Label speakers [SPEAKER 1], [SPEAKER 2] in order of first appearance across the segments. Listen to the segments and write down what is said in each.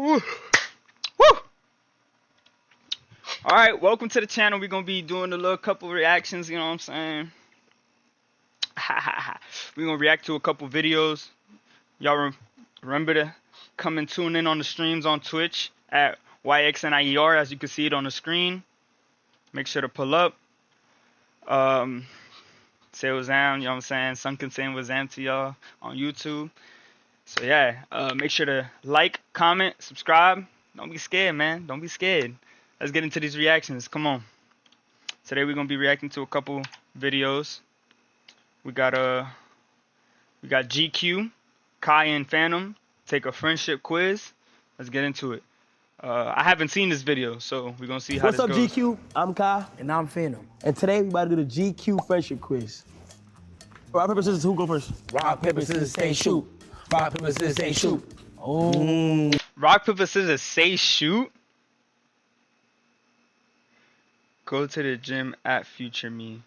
[SPEAKER 1] Woo! Woo! Alright, welcome to the channel. We're gonna be doing a little couple reactions, you know what I'm saying? We're gonna react to a couple videos. Y'all remember to come and tune in on the streams on Twitch at YXNIER, as you can see it on the screen. Make sure to pull up. Say what's down, you know what I'm saying? Some can say what's down to y'all on YouTube. So yeah, make sure to like, comment, subscribe. Don't be scared, man. Don't be scared. Let's get into these reactions. Come on. Today we're gonna be reacting to a couple videos. We got GQ, Kai and Fanum take a friendship quiz. Let's get into it. I haven't seen this video, so we're gonna see how this goes.
[SPEAKER 2] What's up, GQ? I'm Kai.
[SPEAKER 3] And I'm Fanum.
[SPEAKER 2] And today we about to do the GQ friendship quiz. Rock, paper, scissors, who go first?
[SPEAKER 3] Rock, paper, scissors, say shoot. Rock, paper, scissors, say shoot.
[SPEAKER 2] Oh.
[SPEAKER 1] Rock, paper, scissors, say shoot. Go to the gym at future me.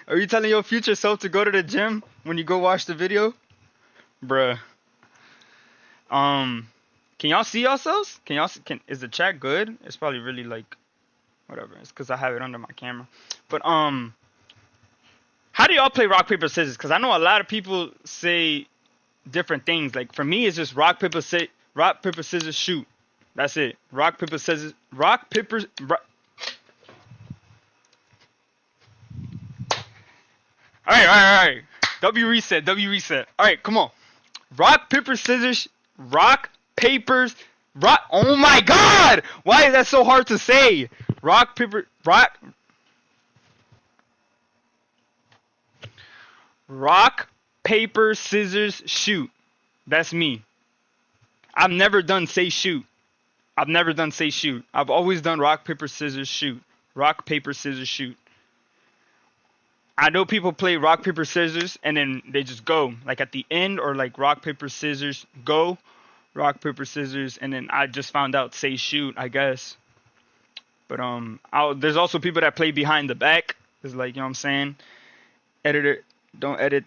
[SPEAKER 1] Are you telling your future self to go to the gym when you go watch the video? Bruh. Can y'all see yourselves? Can y'all see, is the chat good? It's probably really like whatever. It's because I have it under my camera. But how do y'all play rock paper scissors? Because I know a lot of people say different things. Like for me, it's just rock paper scissors shoot. That's it. Rock paper scissors. Rock paper. All right. W reset. All right, come on. Rock paper scissors. Rock papers. Rock. Oh my God! Why is that so hard to say? Rock paper. Rock paper scissors shoot. That's me. I've never done say shoot. I've always done rock, paper, scissors, shoot. Rock, paper, scissors, shoot. I know people play rock, paper, scissors, and then they just go. Like at the end, or like rock, paper, scissors, go. Rock, paper, scissors, and then I just found out say shoot, I guess. But there's also people that play behind the back. It's like, you know what I'm saying? Editor, don't edit.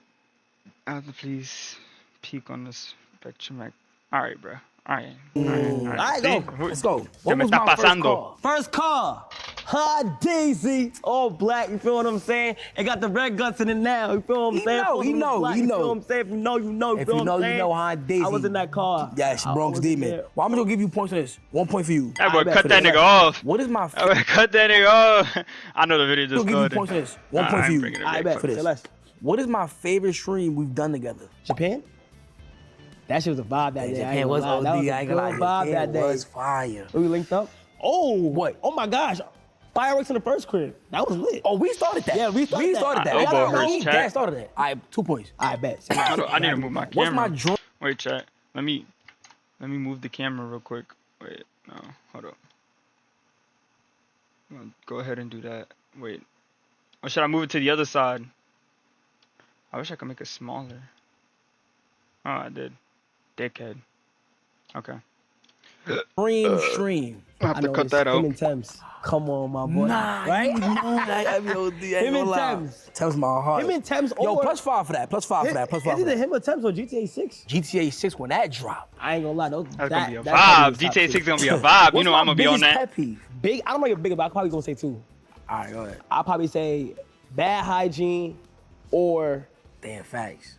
[SPEAKER 1] Please peek on this spectrum. Alright, bro. Alright,
[SPEAKER 2] go. Let's go.
[SPEAKER 1] What was my first call?
[SPEAKER 2] First call. Hot Daisy. All black, you feel what I'm saying? It got the red guts in it now, you feel what I'm saying?
[SPEAKER 3] You know.
[SPEAKER 2] You feel what I'm saying? If you know, you know.
[SPEAKER 3] If you know, you know, Hot Daisy.
[SPEAKER 2] I was in that car.
[SPEAKER 3] Yes, Bronx Demon. Well, I'm gonna give you points on this. 1 point for you.
[SPEAKER 1] That boy cut that nigga off.
[SPEAKER 3] What is my
[SPEAKER 1] cut that nigga off. I know the video just
[SPEAKER 3] started. I'll give you points on this. 1 point for you.
[SPEAKER 2] I bet.
[SPEAKER 3] For this. What is my favorite stream we've done together?
[SPEAKER 2] Japan? That shit was a vibe that day.
[SPEAKER 3] Japan was OD. I ain't gonna lie.
[SPEAKER 2] Vibe that day.
[SPEAKER 3] It was fire.
[SPEAKER 2] We linked up. Oh,
[SPEAKER 3] what?
[SPEAKER 2] Oh my gosh. Fireworks in the first crib. That was lit.
[SPEAKER 3] Oh, we started that.
[SPEAKER 2] Yeah, we started that.
[SPEAKER 3] Dad started that. I have 2 points.
[SPEAKER 2] I bet.
[SPEAKER 1] I need to move my camera.
[SPEAKER 3] What's my drum?
[SPEAKER 1] Wait, chat. Let me move the camera real quick. Wait, no, hold up. I'm gonna go ahead and do that. Wait. Or should I move it to the other side? I wish I could make it smaller. Oh, I did. Dickhead. Okay.
[SPEAKER 3] Stream.
[SPEAKER 1] I have to cut that out.
[SPEAKER 2] Him and Thames. Come on, my boy.
[SPEAKER 3] Nah,
[SPEAKER 2] right?
[SPEAKER 3] You know that heavy OD.
[SPEAKER 2] Him and Thames.
[SPEAKER 3] Thames my heart.
[SPEAKER 2] Him and Thames.
[SPEAKER 3] Yo, +5 for that. +5 for that. +5 for that.
[SPEAKER 2] Is it him or Thames or GTA 6?
[SPEAKER 3] GTA 6 when that dropped.
[SPEAKER 2] I ain't gonna lie.
[SPEAKER 1] That's gonna be a vibe. GTA 6 is gonna be a vibe. You know I'm gonna be on that.
[SPEAKER 3] Pet peeve?
[SPEAKER 2] Big. I don't know your big, but I'm probably gonna say 2.
[SPEAKER 3] All right, go ahead.
[SPEAKER 2] I'll probably say bad hygiene or
[SPEAKER 3] damn facts.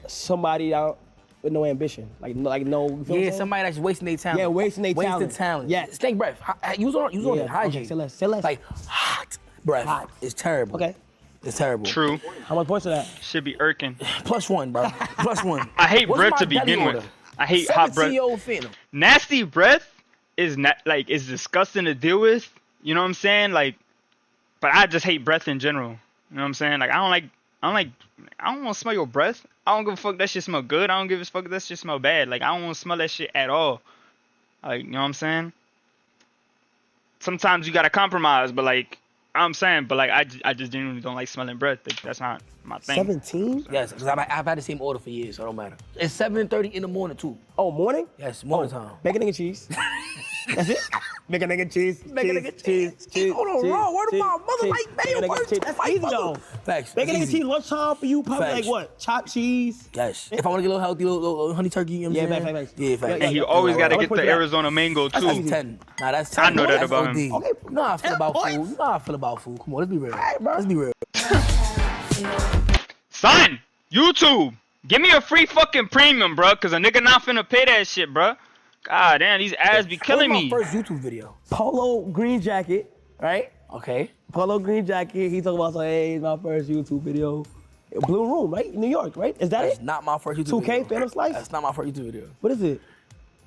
[SPEAKER 2] Somebody out with no ambition, like no.
[SPEAKER 3] Yeah, somebody that's wasting their talent.
[SPEAKER 2] Yeah, wasting their talent.
[SPEAKER 3] Yeah, stink breath. Use on it. Hygiene.
[SPEAKER 2] Okay, say less.
[SPEAKER 3] Like hot breath.
[SPEAKER 2] Hot.
[SPEAKER 3] It's terrible.
[SPEAKER 2] Okay.
[SPEAKER 3] It's terrible.
[SPEAKER 1] True.
[SPEAKER 2] How much points for that?
[SPEAKER 1] Should be irking.
[SPEAKER 3] +1, bro. +1.
[SPEAKER 1] I hate breath to begin with. I hate hot breath. Nasty breath is is disgusting to deal with. You know what I'm saying? Like, but I just hate breath in general. You know what I'm saying? Like I don't want to smell your breath. I don't give a fuck that shit smell good. I don't give a fuck that shit smell bad. Like I don't want to smell that shit at all. Like, you know what I'm saying? Sometimes you gotta compromise, but like I just genuinely don't like smelling breath. Like, that's not my thing.
[SPEAKER 2] 17?
[SPEAKER 3] Yes, because I've had the same order for years, so it don't matter. It's 7:30 in the morning too.
[SPEAKER 2] Oh, morning?
[SPEAKER 3] Yes, morning time.
[SPEAKER 2] Bacon and cheese. That's it? Make a nigga cheese. Make a nigga cheese.
[SPEAKER 3] Hold on, raw. Word of my mother like mayo. Word to
[SPEAKER 2] That's
[SPEAKER 3] my
[SPEAKER 2] easy
[SPEAKER 3] mother.
[SPEAKER 2] though.
[SPEAKER 3] Facts.
[SPEAKER 2] Make a
[SPEAKER 3] That's
[SPEAKER 2] nigga
[SPEAKER 3] easy.
[SPEAKER 2] cheese lunchtime for you. Probably
[SPEAKER 3] Facts.
[SPEAKER 2] like what? Chopped cheese.
[SPEAKER 3] Yes. If I want to get a little healthy, little honey turkey, you know what I'm saying?
[SPEAKER 2] Facts.
[SPEAKER 3] Yeah, facts.
[SPEAKER 1] And you always got to
[SPEAKER 2] I'll
[SPEAKER 1] get
[SPEAKER 2] put
[SPEAKER 1] the
[SPEAKER 2] you that.
[SPEAKER 1] Arizona mango
[SPEAKER 3] That's
[SPEAKER 1] too.
[SPEAKER 3] 10. Nah, that's 10.
[SPEAKER 1] I know that
[SPEAKER 3] That's
[SPEAKER 1] about
[SPEAKER 3] OD.
[SPEAKER 1] him.
[SPEAKER 2] Okay.
[SPEAKER 3] You know how I feel about
[SPEAKER 2] points.
[SPEAKER 3] food. You know how I feel about food. Come on, let's be real.
[SPEAKER 2] Alright, bro.
[SPEAKER 3] Let's be real.
[SPEAKER 1] Son, YouTube, give me a free fucking premium, bro, cause a nigga not finna pay that shit, bro. God damn, these ads be killing
[SPEAKER 3] What's
[SPEAKER 1] me.
[SPEAKER 3] my first YouTube video?
[SPEAKER 2] Polo green jacket, right?
[SPEAKER 3] Okay.
[SPEAKER 2] Polo green jacket. He talking about so hey, it's my first YouTube video. Blue Room, right? New York, right? Is that
[SPEAKER 3] That's
[SPEAKER 2] it?
[SPEAKER 3] not my first YouTube
[SPEAKER 2] 2K,
[SPEAKER 3] video.
[SPEAKER 2] Phantom Slice?
[SPEAKER 3] That's not my first YouTube video.
[SPEAKER 2] What is it?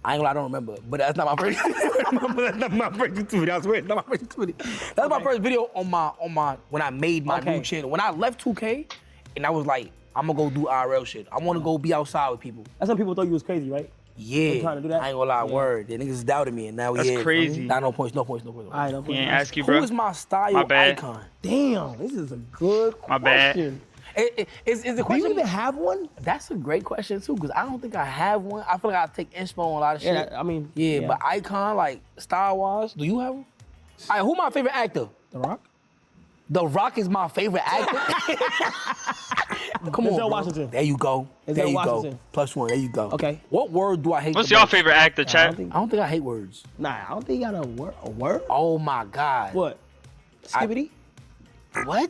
[SPEAKER 3] I ain't gonna lie, I don't remember, but that's not my first. That's not my first YouTube video. I swear, it's not my first YouTube video. That's my first video on my when I made my new channel. When I left 2K, and I was like, I'm gonna go do IRL shit. I wanna go be outside with people.
[SPEAKER 2] That's when people thought you was crazy, right?
[SPEAKER 3] Yeah.
[SPEAKER 2] trying to do that?
[SPEAKER 3] I ain't gonna lie, word. The niggas doubted me, and now
[SPEAKER 1] That's
[SPEAKER 3] we is.
[SPEAKER 1] crazy.
[SPEAKER 3] Nah, no points.
[SPEAKER 2] All right, no
[SPEAKER 1] He ain't
[SPEAKER 2] problem.
[SPEAKER 1] ask you, bro.
[SPEAKER 3] Who is my style
[SPEAKER 1] My bad.
[SPEAKER 3] icon?
[SPEAKER 2] Damn, this is a good
[SPEAKER 1] My
[SPEAKER 2] question.
[SPEAKER 1] bad.
[SPEAKER 3] Is the
[SPEAKER 2] Do you
[SPEAKER 3] question
[SPEAKER 2] even have one?
[SPEAKER 3] That's a great question too, because I don't think I have one. I feel like I take inspo on a lot of shit.
[SPEAKER 2] Yeah, I mean,
[SPEAKER 3] Yeah,
[SPEAKER 2] yeah.
[SPEAKER 3] but icon, like style-wise, do you have one? All right, who my favorite actor?
[SPEAKER 2] The Rock?
[SPEAKER 3] The Rock is my favorite actor. Come on,
[SPEAKER 2] Denzel
[SPEAKER 3] bro.
[SPEAKER 2] Washington.
[SPEAKER 3] There you go.
[SPEAKER 2] Denzel
[SPEAKER 3] There you
[SPEAKER 2] Washington.
[SPEAKER 3] go. +1. There you go.
[SPEAKER 2] Okay.
[SPEAKER 3] What word do I hate?
[SPEAKER 1] What's
[SPEAKER 3] the
[SPEAKER 1] your
[SPEAKER 3] most?
[SPEAKER 1] favorite actor,
[SPEAKER 2] I
[SPEAKER 1] chat?
[SPEAKER 2] don't think,
[SPEAKER 3] I don't think I hate words.
[SPEAKER 2] I don't think you got a word. A word?
[SPEAKER 3] Oh my God.
[SPEAKER 2] What? Skibbity?
[SPEAKER 3] What?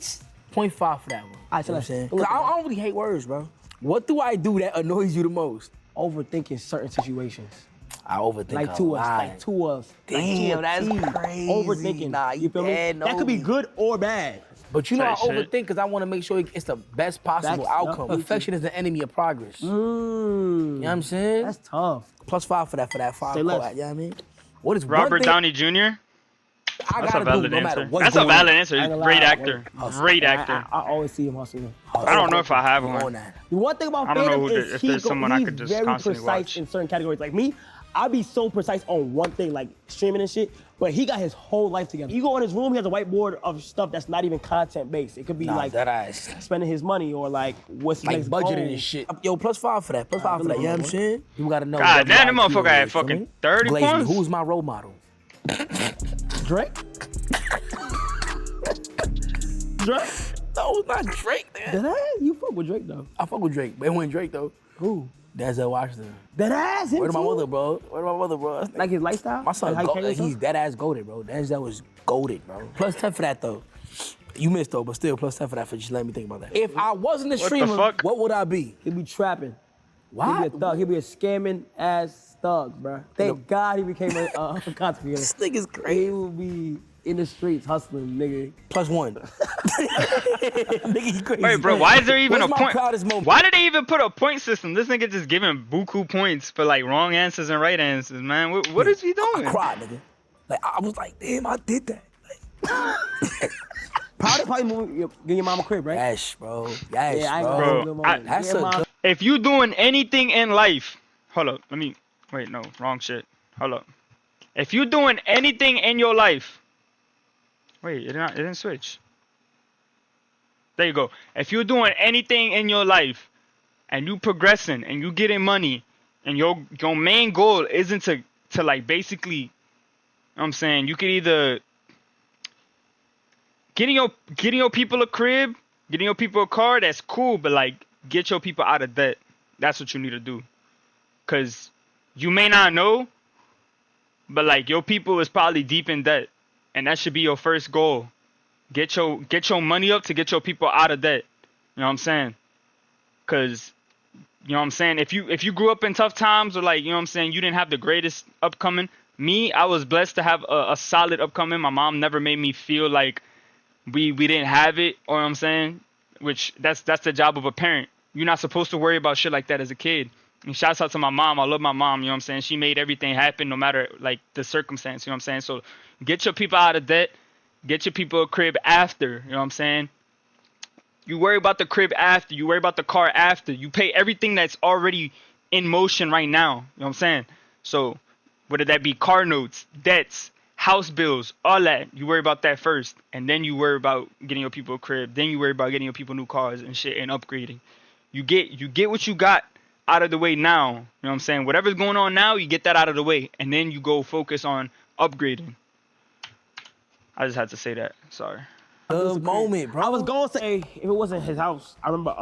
[SPEAKER 3] 0.5 for that one.
[SPEAKER 2] I
[SPEAKER 3] You know what I'm saying?
[SPEAKER 2] look
[SPEAKER 3] 'Cause
[SPEAKER 2] at
[SPEAKER 3] I don't really hate words, bro. What do I do that annoys you the most?
[SPEAKER 2] Overthinking certain situations.
[SPEAKER 3] I overthink
[SPEAKER 2] Like
[SPEAKER 3] a
[SPEAKER 2] to us.
[SPEAKER 3] lot.
[SPEAKER 2] Like to us.
[SPEAKER 3] Damn,
[SPEAKER 2] like to a
[SPEAKER 3] that's
[SPEAKER 2] T.
[SPEAKER 3] crazy.
[SPEAKER 2] Overthinking.
[SPEAKER 3] Nah,
[SPEAKER 2] you feel me?
[SPEAKER 3] dead
[SPEAKER 2] That could be
[SPEAKER 3] nosy.
[SPEAKER 2] good or bad.
[SPEAKER 3] But you know I
[SPEAKER 1] Type shit.
[SPEAKER 3] overthink because I want to make sure it's the best possible
[SPEAKER 2] Facts,
[SPEAKER 3] outcome.
[SPEAKER 2] yeah.
[SPEAKER 3] Perfection is the enemy of progress. You know
[SPEAKER 2] Mm.
[SPEAKER 3] what I'm saying?
[SPEAKER 2] That's tough.
[SPEAKER 3] +5 for that 5
[SPEAKER 2] Say
[SPEAKER 3] call
[SPEAKER 2] less.
[SPEAKER 3] out, you know what I mean? What is
[SPEAKER 1] Robert
[SPEAKER 3] one thing
[SPEAKER 1] Downey Jr.
[SPEAKER 3] I
[SPEAKER 1] That's
[SPEAKER 3] gotta
[SPEAKER 1] a valid
[SPEAKER 3] do no matter
[SPEAKER 1] answer.
[SPEAKER 3] what's
[SPEAKER 1] That's a
[SPEAKER 3] going
[SPEAKER 1] valid
[SPEAKER 3] on?
[SPEAKER 1] answer.
[SPEAKER 2] I ain't gonna
[SPEAKER 1] Great
[SPEAKER 2] lie,
[SPEAKER 1] actor. Great actor.
[SPEAKER 2] I always see him hustling.
[SPEAKER 1] I don't know if I have
[SPEAKER 3] I'm
[SPEAKER 1] one.
[SPEAKER 3] on that.
[SPEAKER 2] The one thing about
[SPEAKER 1] I don't know
[SPEAKER 2] Phantom
[SPEAKER 1] who
[SPEAKER 2] is
[SPEAKER 1] if there's someone I could just
[SPEAKER 2] very
[SPEAKER 1] constantly
[SPEAKER 2] precise
[SPEAKER 1] watch.
[SPEAKER 2] in certain categories. Like me, I be so precise on one thing, like streaming and shit. But he got his whole life together. You go in his room, he has a whiteboard of stuff that's not even content based. It could be
[SPEAKER 3] Nah,
[SPEAKER 2] like
[SPEAKER 3] that ass.
[SPEAKER 2] spending his money or like what's his
[SPEAKER 3] Like
[SPEAKER 2] next
[SPEAKER 3] budgeting
[SPEAKER 2] goal.
[SPEAKER 3] and shit. Yo, +5 for that. +5 for that. You know what I'm saying? You gotta know.
[SPEAKER 1] God damn, that
[SPEAKER 3] WIP
[SPEAKER 1] motherfucker had
[SPEAKER 3] is, feel
[SPEAKER 1] fucking
[SPEAKER 3] me?
[SPEAKER 1] 30
[SPEAKER 3] Glaze me.
[SPEAKER 1] points.
[SPEAKER 3] Who's my role model?
[SPEAKER 2] Drake? Drake?
[SPEAKER 3] No, it's not Drake, man.
[SPEAKER 2] That ass? You fuck with Drake though.
[SPEAKER 3] I fuck with Drake, but it wasn't Drake though.
[SPEAKER 2] Who?
[SPEAKER 3] Denzel Washington.
[SPEAKER 2] That ass? Him
[SPEAKER 3] Where to my
[SPEAKER 2] too?
[SPEAKER 3] mother, bro? Where to my mother, bro?
[SPEAKER 2] Like his lifestyle?
[SPEAKER 3] My son,
[SPEAKER 2] Like how he carry
[SPEAKER 3] he's
[SPEAKER 2] himself?
[SPEAKER 3] dead ass goated, bro. Denzel was goated, bro. +10 for that though. You missed though, but still +10 for that. For just let me think about that. If I wasn't a
[SPEAKER 1] the
[SPEAKER 3] streamer,
[SPEAKER 1] fuck?
[SPEAKER 3] what would I be?
[SPEAKER 2] He'd be trapping.
[SPEAKER 3] Why?
[SPEAKER 2] He'd be a thug. He'd be a scamming ass thug, bro. Thank God he became a content creator.
[SPEAKER 3] This nigga's
[SPEAKER 2] He
[SPEAKER 3] crazy.
[SPEAKER 2] would be in the streets hustling, nigga.
[SPEAKER 3] +1. Nigga, he crazy.
[SPEAKER 1] Wait, bro, why is there even
[SPEAKER 3] What's
[SPEAKER 1] a
[SPEAKER 3] my
[SPEAKER 1] point?
[SPEAKER 3] proudest moment?
[SPEAKER 1] Why did they even put a point system? This nigga just giving buku points for like wrong answers and right answers, man. What is he doing?
[SPEAKER 3] I cried, nigga. Like I was like, damn, I did that.
[SPEAKER 2] Proudest probably moving, getting your mama crib, right?
[SPEAKER 3] Yes, bro. Yes,
[SPEAKER 2] Yeah, I ain't
[SPEAKER 3] bro.
[SPEAKER 2] gonna
[SPEAKER 1] Bro,
[SPEAKER 2] do no
[SPEAKER 1] I-
[SPEAKER 2] more.
[SPEAKER 3] That's
[SPEAKER 2] Yeah,
[SPEAKER 3] a
[SPEAKER 2] mom.
[SPEAKER 3] good-
[SPEAKER 1] If you doing anything in life, hold up, wait, no, wrong shit. Hold up. If you doing anything in your life, wait, it didn't switch. There you go. If you're doing anything in your life and you progressing and you getting money and your main goal isn't to like basically, you know what I'm saying, you could either getting your people a crib, getting your people a car, that's cool, but like get your people out of debt. That's what you need to do. Cause you may not know, but like your people is probably deep in debt. And that should be your first goal. Get your money up to get your people out of debt. You know what I'm saying? Cause you know what I'm saying, if you grew up in tough times or like, you know what I'm saying, you didn't have the greatest upcoming. Me, I was blessed to have a solid upcoming. My mom never made me feel like we didn't have it, or what I'm saying, which that's the job of a parent. You're not supposed to worry about shit like that as a kid. And shouts out to my mom. I love my mom, you know what I'm saying? She made everything happen no matter like the circumstance, you know what I'm saying? So get your people out of debt, get your people a crib after, you know what I'm saying? You worry about the crib after, you worry about the car after. You pay everything that's already in motion right now, you know what I'm saying? So whether that be car notes, debts, house bills, all that, you worry about that first, and then you worry about getting your people a crib, then you worry about getting your people new cars and shit and upgrading. You get what you got out of the way now, you know what I'm saying? Whatever's going on now, you get that out of the way, and then you go focus on upgrading. I just had to say that. Sorry.
[SPEAKER 3] Good moment, bro.
[SPEAKER 2] I was going to say, if it wasn't his house, I remember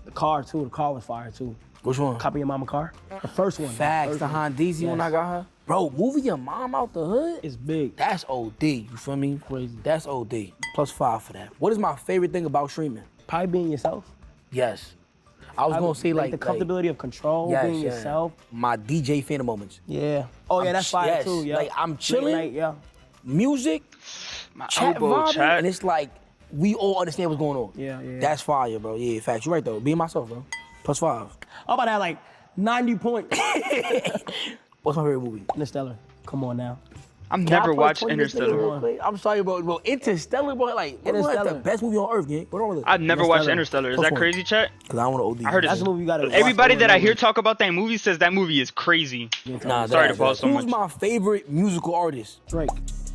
[SPEAKER 2] the car too. The car was fire too.
[SPEAKER 3] Which one?
[SPEAKER 2] Copy your mama car. The first one.
[SPEAKER 3] Facts, the Hondeezy when I got her. Bro, moving your mom out the hood?
[SPEAKER 2] It's big.
[SPEAKER 3] That's OD, you feel me?
[SPEAKER 2] Crazy.
[SPEAKER 3] That's OD. +5 for that. What is my favorite thing about streaming?
[SPEAKER 2] Probably being yourself.
[SPEAKER 3] Yes. I was gonna say like
[SPEAKER 2] the comfortability of control, being yourself.
[SPEAKER 3] My DJ Fanum moments.
[SPEAKER 2] Yeah. Oh yeah, that's fire too. Yeah.
[SPEAKER 3] Like I'm chilling.
[SPEAKER 2] Night, yeah.
[SPEAKER 3] Music,
[SPEAKER 1] My
[SPEAKER 3] chat
[SPEAKER 1] elbow,
[SPEAKER 3] vibing,
[SPEAKER 1] chat.
[SPEAKER 3] and it's like we all understand what's going on.
[SPEAKER 2] Yeah, yeah.
[SPEAKER 3] That's fire, bro. Yeah, facts. You right though. Being myself, bro. +5.
[SPEAKER 2] I'm about to have like 90 points.
[SPEAKER 3] What's my favorite movie?
[SPEAKER 2] Interstellar. Come on now.
[SPEAKER 1] I've
[SPEAKER 3] Can I
[SPEAKER 1] never
[SPEAKER 3] play
[SPEAKER 1] watched
[SPEAKER 3] 20 minutes
[SPEAKER 1] Interstellar.
[SPEAKER 3] real quick? I'm sorry, bro. Interstellar, bro. Like, Interstellar, the best movie on earth, gang. What wrong with it?
[SPEAKER 1] I've never watched
[SPEAKER 2] Interstellar.
[SPEAKER 1] Interstellar. Is
[SPEAKER 3] Plus
[SPEAKER 1] that
[SPEAKER 3] one.
[SPEAKER 1] crazy, chat?
[SPEAKER 3] Cause I don't want to OD.
[SPEAKER 1] I heard
[SPEAKER 2] That's a movie you gotta watch.
[SPEAKER 1] Everybody
[SPEAKER 2] over
[SPEAKER 1] that I
[SPEAKER 2] and
[SPEAKER 1] hear
[SPEAKER 2] over.
[SPEAKER 1] talk about that movie says that movie is crazy.
[SPEAKER 3] Nah,
[SPEAKER 1] Sorry
[SPEAKER 3] that-
[SPEAKER 1] to pause so
[SPEAKER 3] Who's
[SPEAKER 1] much.
[SPEAKER 3] my favorite musical artist?
[SPEAKER 2] Drake.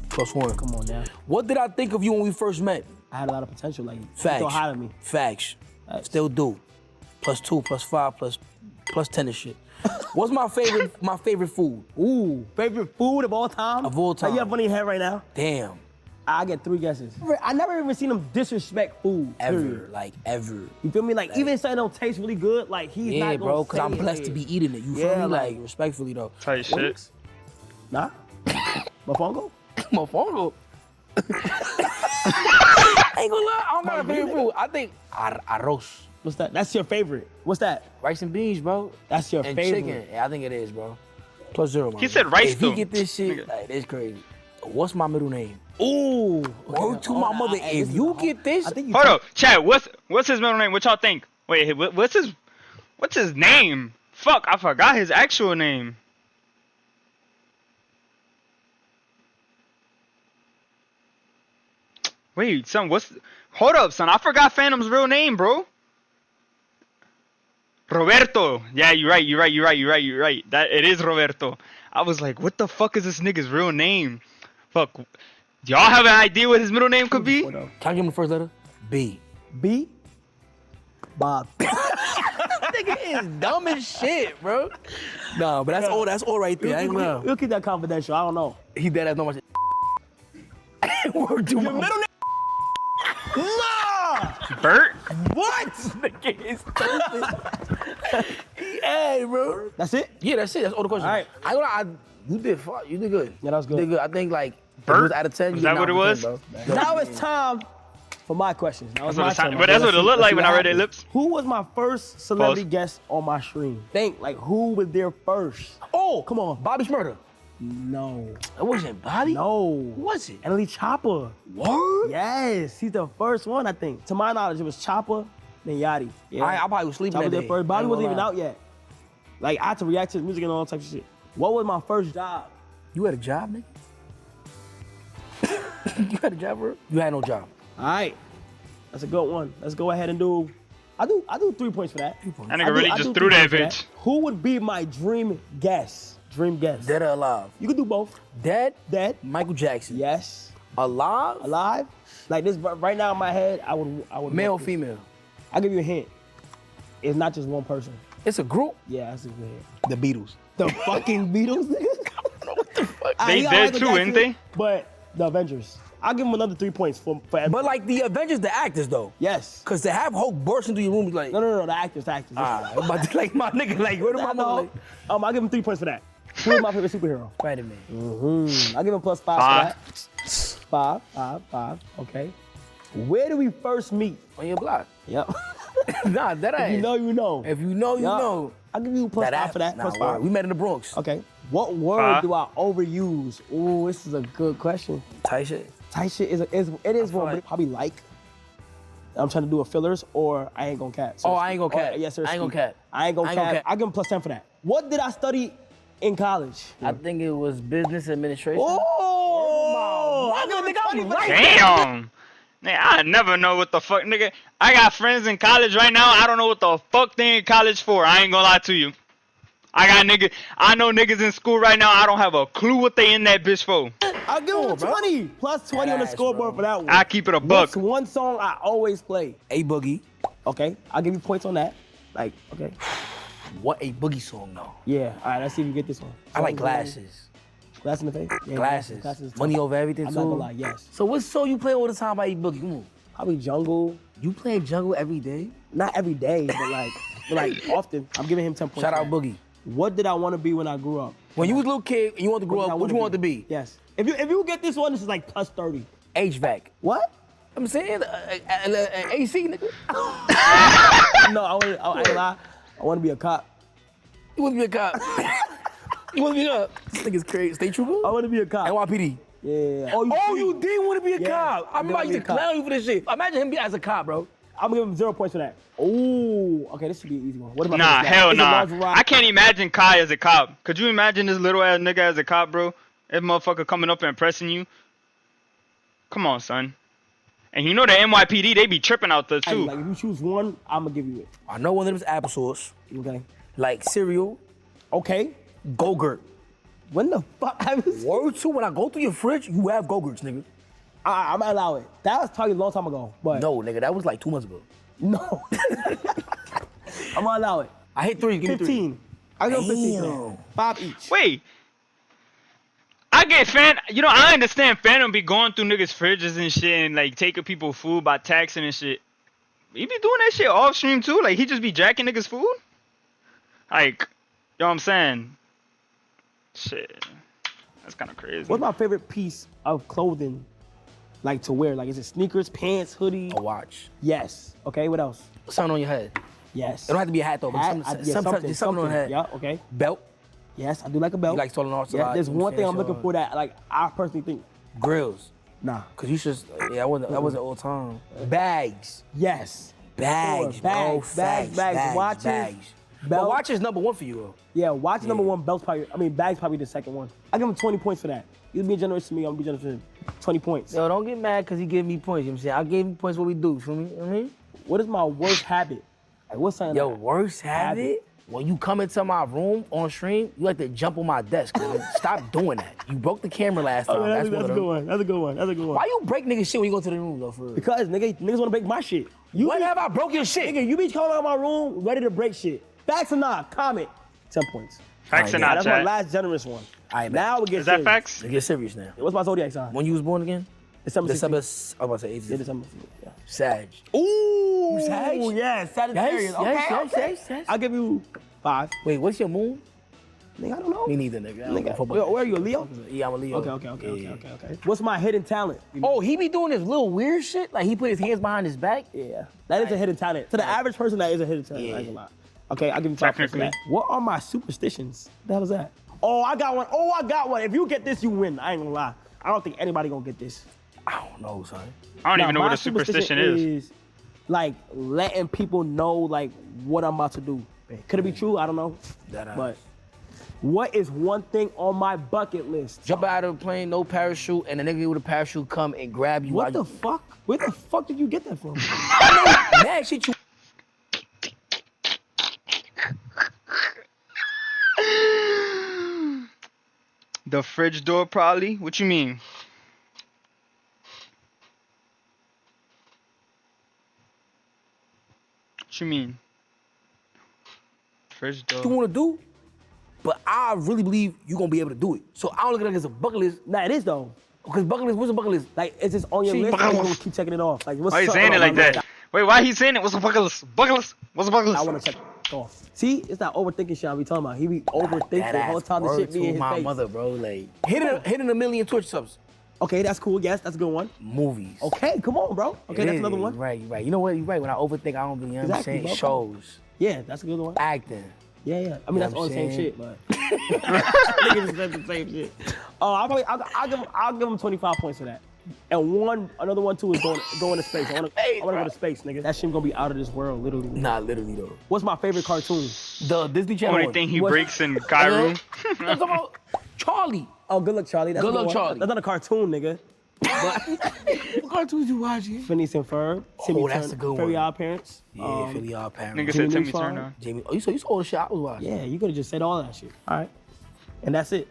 [SPEAKER 3] +1.
[SPEAKER 2] Come on now.
[SPEAKER 3] What did I think of you when we first met?
[SPEAKER 2] I had a lot of potential. Like,
[SPEAKER 3] Facts.
[SPEAKER 2] you still high to me.
[SPEAKER 3] Facts.
[SPEAKER 2] Facts.
[SPEAKER 3] Still do. +2, +5, +10 and shit. What's my favorite food?
[SPEAKER 2] Ooh, favorite food of all time?
[SPEAKER 3] Of all time.
[SPEAKER 2] Like, you have money in your head right now?
[SPEAKER 3] Damn.
[SPEAKER 2] I get 3 guesses. I never even seen him disrespect food.
[SPEAKER 3] Ever.
[SPEAKER 2] Period.
[SPEAKER 3] Like, ever.
[SPEAKER 2] You feel me? Like, even if something don't taste really good, like, he's
[SPEAKER 3] Yeah,
[SPEAKER 2] not gonna
[SPEAKER 3] bro, because
[SPEAKER 2] say
[SPEAKER 3] I'm
[SPEAKER 2] it.
[SPEAKER 3] blessed to be eating it. You feel
[SPEAKER 2] Yeah,
[SPEAKER 3] me?
[SPEAKER 2] like-
[SPEAKER 3] Like, respectfully, though.
[SPEAKER 1] Tight shit.
[SPEAKER 2] Wings? Nah? Mofongo?
[SPEAKER 3] My phone go. I ain't gonna lie, I don't got a favorite food. I think arroz.
[SPEAKER 2] What's that? That's your favorite. What's that?
[SPEAKER 3] Rice and beans, bro.
[SPEAKER 2] That's your
[SPEAKER 3] And
[SPEAKER 2] favorite.
[SPEAKER 3] chicken. Yeah, I think it is, bro. +0, man.
[SPEAKER 1] He said rice,
[SPEAKER 3] If
[SPEAKER 1] though.
[SPEAKER 3] he get this shit,
[SPEAKER 1] Nigga.
[SPEAKER 3] like, it's crazy. What's my middle name?
[SPEAKER 2] Ooh.
[SPEAKER 3] Word to my mother, if you get this,
[SPEAKER 2] I think you
[SPEAKER 1] Hold up, chat. What's his middle name? What y'all think? Wait, what's his name? Fuck, I forgot his actual name. Wait, son, hold up, son. I forgot Phantom's real name, bro. Roberto. Yeah, you're right. That it is Roberto. I was like, what the fuck is this nigga's real name? Fuck. Y'all have an idea what his middle name could be?
[SPEAKER 3] can I give him the first letter? B.
[SPEAKER 2] B? Bob.
[SPEAKER 3] Nigga is dumb as shit, bro. Nah, but that's all right there. I ain't gonna lie.
[SPEAKER 2] We'll keep that confidential. I don't know.
[SPEAKER 3] He dead ass know my shit. Word to my
[SPEAKER 2] Middle name? Nah!
[SPEAKER 1] Bert?
[SPEAKER 2] What?
[SPEAKER 3] nigga is stupid. Hey, bro.
[SPEAKER 2] That's it?
[SPEAKER 3] Yeah, that's it. That's all the questions.
[SPEAKER 2] All right.
[SPEAKER 3] I ain't gonna lie, you did fine. You did good.
[SPEAKER 2] Yeah, that was good.
[SPEAKER 3] You did good. I think like
[SPEAKER 1] Bert?
[SPEAKER 3] if it was out of 10.
[SPEAKER 1] Is
[SPEAKER 3] you
[SPEAKER 1] that
[SPEAKER 3] get
[SPEAKER 1] what it
[SPEAKER 3] 9
[SPEAKER 1] was?
[SPEAKER 3] for 10, bro.
[SPEAKER 2] Now it's time for my questions. Now it's
[SPEAKER 1] That's what
[SPEAKER 2] my
[SPEAKER 1] it sound-
[SPEAKER 2] turn.
[SPEAKER 1] but that's
[SPEAKER 2] Let's
[SPEAKER 1] what it
[SPEAKER 2] see-
[SPEAKER 1] looked
[SPEAKER 2] let's
[SPEAKER 1] like
[SPEAKER 2] see
[SPEAKER 1] when
[SPEAKER 2] what
[SPEAKER 1] I read their
[SPEAKER 2] happens.
[SPEAKER 1] lips.
[SPEAKER 2] Who was my first celebrity
[SPEAKER 1] Pause.
[SPEAKER 2] guest on my stream? Think, like, who was there first?
[SPEAKER 3] Oh,
[SPEAKER 2] Come on.
[SPEAKER 3] Bobby Shmurda.
[SPEAKER 2] No.
[SPEAKER 3] It wasn't Bobby?
[SPEAKER 2] No.
[SPEAKER 3] Who was it?
[SPEAKER 2] Emily Chopper.
[SPEAKER 3] Word?
[SPEAKER 2] Yes, he's the first one, I think. To my knowledge, it was Chopper, then Yachty. Yeah.
[SPEAKER 3] I probably was sleeping
[SPEAKER 2] Chopper
[SPEAKER 3] that
[SPEAKER 2] did
[SPEAKER 3] day.
[SPEAKER 2] first.
[SPEAKER 3] I
[SPEAKER 2] Bobby
[SPEAKER 3] ain't
[SPEAKER 2] wasn't
[SPEAKER 3] gonna
[SPEAKER 2] even
[SPEAKER 3] lie.
[SPEAKER 2] out yet. Like, I had to react to his music and all types of shit. What was my first job?
[SPEAKER 3] You had a job, nigga? You had a job, bro? You had no job.
[SPEAKER 2] All right. That's a good one. Let's go ahead and do. I do 3 points for that.
[SPEAKER 1] That nigga really just threw
[SPEAKER 2] 3
[SPEAKER 1] that
[SPEAKER 2] points for
[SPEAKER 1] bitch.
[SPEAKER 2] Who would be my dream guest? Dream guest.
[SPEAKER 3] Dead or alive?
[SPEAKER 2] You could do both.
[SPEAKER 3] Dead?
[SPEAKER 2] Dead.
[SPEAKER 3] Michael Jackson.
[SPEAKER 2] Yes.
[SPEAKER 3] Alive?
[SPEAKER 2] Alive. Like this right now in my head, I would.
[SPEAKER 3] Male,
[SPEAKER 2] want this.
[SPEAKER 3] female?
[SPEAKER 2] I'll give you a hint. It's not just one person.
[SPEAKER 3] It's a group?
[SPEAKER 2] Yeah, that's a good hint.
[SPEAKER 3] The Beatles.
[SPEAKER 2] The fucking Beatles, nigga.
[SPEAKER 3] What the fuck?
[SPEAKER 1] They did too, ain't they?
[SPEAKER 2] But the Avengers. I'll give them another 3 points for every.
[SPEAKER 3] But like the Avengers, the actors though.
[SPEAKER 2] Yes.
[SPEAKER 3] Cause to have Hulk burst into your room is like,
[SPEAKER 2] No, the actors.
[SPEAKER 3] I'm about to, like my nigga, like where do my mother like?
[SPEAKER 2] I'll give him 3 points for that. Who is my favorite superhero?
[SPEAKER 3] Spider-Man.
[SPEAKER 2] I'll give him +5 for that. Five. Okay. Where do we first meet?
[SPEAKER 3] On your block.
[SPEAKER 2] Yep.
[SPEAKER 3] Nah, that ain't.
[SPEAKER 2] You know.
[SPEAKER 3] If you know, you
[SPEAKER 2] Yup.
[SPEAKER 3] know.
[SPEAKER 2] I'll give you +5 for that.
[SPEAKER 3] Nah,
[SPEAKER 2] +5.
[SPEAKER 3] word. We met in the Bronx.
[SPEAKER 2] Okay. What word do I overuse? Ooh, this is a good question.
[SPEAKER 3] Tight shit.
[SPEAKER 2] Tight shit it is one,
[SPEAKER 3] like-
[SPEAKER 2] but probably like. I'm trying to do a fillers or I ain't gonna cap.
[SPEAKER 3] Oh, I ain't gonna cap.
[SPEAKER 2] Yes, sir.
[SPEAKER 3] I ain't gonna cap.
[SPEAKER 2] I ain't gonna cap. I give him +10 for that. What did I study in college?
[SPEAKER 3] I think it was business administration.
[SPEAKER 2] Oh, I give him 20 for that.
[SPEAKER 1] Damn. Nigga, I never know what the fuck, nigga. I got friends in college right now. I don't know what the fuck they in college for. I ain't gonna lie to you. I know niggas in school right now. I don't have a clue what they in that bitch for.
[SPEAKER 2] I'll give him 20. +20 on the
[SPEAKER 3] Yes,
[SPEAKER 2] scoreboard
[SPEAKER 3] bro.
[SPEAKER 2] for that one.
[SPEAKER 1] I keep it a buck.
[SPEAKER 2] What's one song I always play?
[SPEAKER 3] A Boogie.
[SPEAKER 2] Okay, I'll give you points on that. Like, okay.
[SPEAKER 3] What a Boogie song though.
[SPEAKER 2] Yeah, all right, let's see if you get this one.
[SPEAKER 3] I like Glasses.
[SPEAKER 2] Glass in the face? Yeah,
[SPEAKER 3] Glasses.
[SPEAKER 2] Glasses.
[SPEAKER 3] Money over everything,
[SPEAKER 2] I'm
[SPEAKER 3] too.
[SPEAKER 2] not gonna lie, yes.
[SPEAKER 3] So what song you play all the time by E Boogie? Come on.
[SPEAKER 2] Probably Jungle.
[SPEAKER 3] You play Jungle every day?
[SPEAKER 2] Not every day, but like often. I'm giving him 10 points.
[SPEAKER 3] Shout out
[SPEAKER 2] for that.
[SPEAKER 3] Boogie.
[SPEAKER 2] What did I want to be when I grew up?
[SPEAKER 3] When you was a little kid and you wanted to grow up, what you wanted to be?
[SPEAKER 2] Yes. If you get this one, this is like plus 30.
[SPEAKER 3] HVAC.
[SPEAKER 2] What?
[SPEAKER 3] I'm saying AC, nigga.
[SPEAKER 2] No, I ain't lie. I want to be a cop.
[SPEAKER 3] You want to be a cop? You want to be a cop? This nigga's crazy. State trooper?
[SPEAKER 2] I want to be a cop.
[SPEAKER 3] NYPD.
[SPEAKER 2] Yeah.
[SPEAKER 3] Oh, you did want to be a
[SPEAKER 2] Yeah,
[SPEAKER 3] cop. I'm
[SPEAKER 2] I
[SPEAKER 3] about
[SPEAKER 2] did
[SPEAKER 3] to
[SPEAKER 2] wanna be a cop.
[SPEAKER 3] clown you for this shit. Imagine him as a cop, bro.
[SPEAKER 2] I'm gonna give him 0 points for that. Oh, okay, this should be an easy one. What about
[SPEAKER 1] Nah,
[SPEAKER 2] this?
[SPEAKER 1] hell
[SPEAKER 2] It's a
[SPEAKER 1] nah.
[SPEAKER 2] large variety.
[SPEAKER 1] I can't imagine Kai as a cop. Could you imagine this little ass nigga as a cop, bro? That motherfucker coming up and pressing you. Come on, son. And you know the NYPD, they be tripping out there
[SPEAKER 2] Hey,
[SPEAKER 1] too.
[SPEAKER 2] like if you choose one, I'm gonna give you it.
[SPEAKER 3] I know one of them is applesauce,
[SPEAKER 2] Okay.
[SPEAKER 3] like cereal,
[SPEAKER 2] Okay.
[SPEAKER 3] Go-Gurt.
[SPEAKER 2] When the fuck have you seen?
[SPEAKER 3] Word two, when I go through your fridge, you have Go-Gurts, nigga.
[SPEAKER 2] I'm gonna allow it. That was probably a long time ago, but
[SPEAKER 3] No, nigga, that was like 2 months ago.
[SPEAKER 2] no. I'm gonna allow it.
[SPEAKER 3] I hit 3. Give me 3.
[SPEAKER 2] 15. I go 15 for
[SPEAKER 3] Damn.
[SPEAKER 2] that. 5 each.
[SPEAKER 1] Wait. I get I understand Phantom be going through niggas' fridges and shit and like taking people food by taxing and shit. He be doing that shit off stream too. Like he just be jacking niggas' food. Like, you know what I'm saying? Shit. That's kind of crazy.
[SPEAKER 2] What's my favorite piece of clothing, like to wear? Like, is it sneakers, pants, hoodie?
[SPEAKER 3] A watch.
[SPEAKER 2] Yes. Okay. What else?
[SPEAKER 3] Something on your head.
[SPEAKER 2] Yes.
[SPEAKER 3] It don't have to be a hat though, but
[SPEAKER 2] Hat,
[SPEAKER 3] something on the head.
[SPEAKER 2] Yeah. Okay.
[SPEAKER 3] Belt.
[SPEAKER 2] Yes, I do like a belt.
[SPEAKER 3] You like stolen arts a
[SPEAKER 2] Yeah.
[SPEAKER 3] lot,
[SPEAKER 2] There's
[SPEAKER 3] you know what
[SPEAKER 2] one
[SPEAKER 3] I'm
[SPEAKER 2] thing I'm
[SPEAKER 3] saying?
[SPEAKER 2] looking
[SPEAKER 3] So-
[SPEAKER 2] for that, like, I personally think.
[SPEAKER 3] Grills.
[SPEAKER 2] Nah.
[SPEAKER 3] Cause you just that wasn't all time. Bags.
[SPEAKER 2] Yes.
[SPEAKER 3] Bags, bro.
[SPEAKER 2] Bags, watches,
[SPEAKER 3] bags. But
[SPEAKER 2] belt.
[SPEAKER 3] watch is number 1 for you though.
[SPEAKER 2] Yeah, watch number one, belts probably. I mean, bags probably the second one. I give him 20 points for that. You be generous to me, I'm gonna be generous to him. 20 points.
[SPEAKER 3] Yo, don't get mad because he gave me points. You know what I'm saying? I gave him points what we do. Feel me? You know what I mean?
[SPEAKER 2] What is my worst habit? Like, what's something?
[SPEAKER 3] Yo,
[SPEAKER 2] like-
[SPEAKER 3] worst habit? When you come into my room on stream, you like to jump on my desk, man. Stop doing that. You broke the camera last time.
[SPEAKER 2] Oh,
[SPEAKER 3] That's
[SPEAKER 2] that's
[SPEAKER 3] one
[SPEAKER 2] a
[SPEAKER 3] of
[SPEAKER 2] good
[SPEAKER 3] them.
[SPEAKER 2] one. That's a good one. That's a good one.
[SPEAKER 3] Why you break niggas shit when you go to the room though, for real?
[SPEAKER 2] Because niggas wanna break my shit.
[SPEAKER 3] When have I broke your shit?
[SPEAKER 2] Nigga, you be coming out of my room ready to break shit. Facts or not? Comment. 10 points.
[SPEAKER 1] Facts or
[SPEAKER 3] Alright,
[SPEAKER 1] not,
[SPEAKER 2] That's my
[SPEAKER 1] chat?
[SPEAKER 2] last generous one.
[SPEAKER 3] Alright,
[SPEAKER 2] Now we get
[SPEAKER 1] Is that
[SPEAKER 2] serious.
[SPEAKER 1] facts?
[SPEAKER 3] Get serious now.
[SPEAKER 2] What's my zodiac sign?
[SPEAKER 3] When you was born again?
[SPEAKER 2] December 16th.
[SPEAKER 3] December, I was about to say 18.
[SPEAKER 2] Yeah, December. Yeah.
[SPEAKER 3] Sag.
[SPEAKER 2] Ooh,
[SPEAKER 3] You Sag?
[SPEAKER 2] yes, Sagittarius.
[SPEAKER 3] Yes,
[SPEAKER 2] Okay,
[SPEAKER 3] yes,
[SPEAKER 2] okay.
[SPEAKER 3] yes, yes.
[SPEAKER 2] I'll give you 5.
[SPEAKER 3] Wait, what's your moon?
[SPEAKER 2] Nigga, I don't know.
[SPEAKER 3] Me neither, nigga. I don't
[SPEAKER 2] Nigga,
[SPEAKER 3] know football.
[SPEAKER 2] where are you, a Leo?
[SPEAKER 3] Yeah, I'm a Leo.
[SPEAKER 2] Okay. What's my hidden talent?
[SPEAKER 3] Oh, he be doing this little weird shit? Like he put his hands behind his back?
[SPEAKER 2] Yeah, that is a hidden talent. To the average person, that is a hidden talent.
[SPEAKER 3] Yeah.
[SPEAKER 2] I ain't gonna lie. Okay, I'll give you 5 points for that.
[SPEAKER 1] Technically.
[SPEAKER 2] What are my superstitions? What the hell is that? Oh, I got one. If you get this, you win. I ain't gonna lie. I don't think anybody gonna get this.
[SPEAKER 3] I don't know, son.
[SPEAKER 1] I don't even know
[SPEAKER 2] my
[SPEAKER 1] what a superstition is.
[SPEAKER 2] Like letting people know like what I'm about to do. Could it be true? I don't know. But what is one thing on my bucket list?
[SPEAKER 3] Jump out of a plane, no parachute, and the nigga with a parachute come and grab you.
[SPEAKER 2] What the fuck? Where the fuck did you get that from?
[SPEAKER 3] Mad shit you.
[SPEAKER 1] The fridge door, probably. What you mean? What you mean? Fridge door.
[SPEAKER 3] You want to do, but I really believe you're gonna be able to do it. So I don't look at it as a bucket list.
[SPEAKER 2] Nah, it is though.
[SPEAKER 3] Because bucket list, what's a bucket list?
[SPEAKER 2] Like, it's just on your
[SPEAKER 3] See,
[SPEAKER 2] list.
[SPEAKER 3] bucket
[SPEAKER 2] And you
[SPEAKER 1] list.
[SPEAKER 2] gonna keep checking it off. Like, what's
[SPEAKER 1] Why you
[SPEAKER 2] something
[SPEAKER 1] saying it
[SPEAKER 2] on
[SPEAKER 1] like
[SPEAKER 2] my
[SPEAKER 1] that?
[SPEAKER 2] list?
[SPEAKER 1] Wait, why he saying it? What's a bucket list? Bucket list? What's a bucket list?
[SPEAKER 2] I want to check it off. See, it's that overthinking shit I be talking about. He be overthinking the whole time the
[SPEAKER 3] word
[SPEAKER 2] shit be
[SPEAKER 3] to
[SPEAKER 2] in his
[SPEAKER 3] my
[SPEAKER 2] face.
[SPEAKER 3] mother, bro. Like hitting a million Twitch subs.
[SPEAKER 2] Okay, that's cool. Yes, that's a good one.
[SPEAKER 3] Movies.
[SPEAKER 2] Okay, come on, bro. Okay,
[SPEAKER 3] It
[SPEAKER 2] that's
[SPEAKER 3] is.
[SPEAKER 2] another one.
[SPEAKER 3] Right. You know what? You're right. When I overthink, I don't be, you know what I'm
[SPEAKER 2] Exactly,
[SPEAKER 3] saying?
[SPEAKER 2] bro.
[SPEAKER 3] Shows,
[SPEAKER 2] Yeah, that's a good one.
[SPEAKER 3] acting.
[SPEAKER 2] Yeah. I mean, that's
[SPEAKER 3] what
[SPEAKER 2] all
[SPEAKER 3] I'm
[SPEAKER 2] the same
[SPEAKER 3] saying?
[SPEAKER 2] shit, but niggas just said the same shit. Oh, I'll give him 25 points for that. And another one too is going to space. I wanna go to space, nigga. That shit gonna be out of this world, literally.
[SPEAKER 3] Nah, literally though.
[SPEAKER 2] What's my favorite cartoon?
[SPEAKER 3] The Disney Channel.
[SPEAKER 1] Only
[SPEAKER 3] one.
[SPEAKER 1] thing he
[SPEAKER 2] What?
[SPEAKER 1] breaks in Kai room.
[SPEAKER 3] I'm talking about Charlie.
[SPEAKER 2] Oh, Good Luck Charlie. That's
[SPEAKER 3] Good
[SPEAKER 2] a good
[SPEAKER 3] Luck
[SPEAKER 2] one.
[SPEAKER 3] Charlie.
[SPEAKER 2] That's not a cartoon, nigga.
[SPEAKER 3] What cartoons you watching?
[SPEAKER 2] Phineas and Ferb. Timmy
[SPEAKER 3] Oh, that's
[SPEAKER 2] Turner,
[SPEAKER 3] a good one.
[SPEAKER 2] Fairy Odd Parents.
[SPEAKER 3] Yeah, Philly Odd Parents.
[SPEAKER 1] Nigga
[SPEAKER 2] Jimmy
[SPEAKER 1] said Timmy
[SPEAKER 2] Neutron.
[SPEAKER 1] Turner.
[SPEAKER 3] Jamie. Oh, you saw all the shit I was watching.
[SPEAKER 2] Yeah, you could have just said all that shit. All right. And that's it.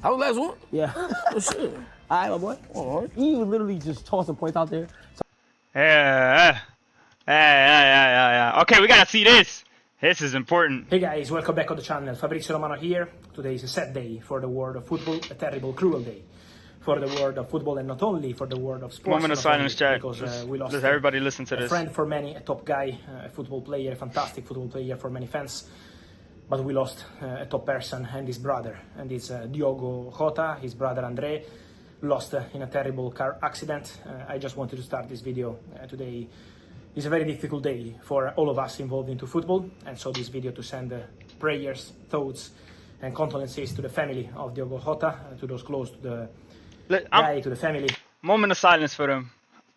[SPEAKER 3] That was the last one.
[SPEAKER 2] Yeah.
[SPEAKER 3] Oh shit.
[SPEAKER 2] All right, my boy.
[SPEAKER 3] All right.
[SPEAKER 2] You was literally just tossing points out there.
[SPEAKER 1] Yeah. Okay, we gotta see this. This is important.
[SPEAKER 4] Hey guys, welcome back on the channel. Fabrizio Romano here. Today is a sad day for the world of football, a terrible, cruel day for the world of football, and not only for the world of sports.
[SPEAKER 1] Moment of silence, chat.
[SPEAKER 4] Because we lost
[SPEAKER 1] Does everybody listen to
[SPEAKER 4] a
[SPEAKER 1] this?
[SPEAKER 4] friend for many, a top guy, a football player, a fantastic football player for many fans. But we lost a top person and his brother, and it's Diogo Jota, his brother Andre, lost in a terrible car accident. I just wanted to start this video today. It's a very difficult day for all of us involved into football, and so this video to send prayers, thoughts, and condolences to the family of Diogo Jota, to those close to the guy, to the family.
[SPEAKER 1] Moment of silence for them.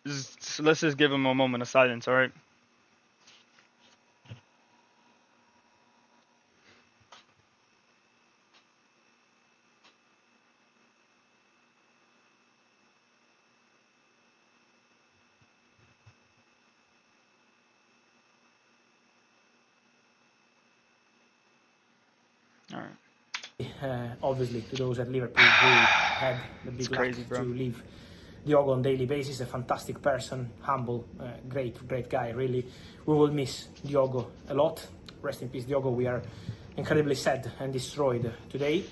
[SPEAKER 1] Let's just give him a moment of silence, all right? All right.
[SPEAKER 4] Obviously, to those at Liverpool who had the big luck to leave Diogo on daily basis, a fantastic person, humble, great guy, really. We will miss Diogo a lot. Rest in peace, Diogo. We are incredibly sad and destroyed today.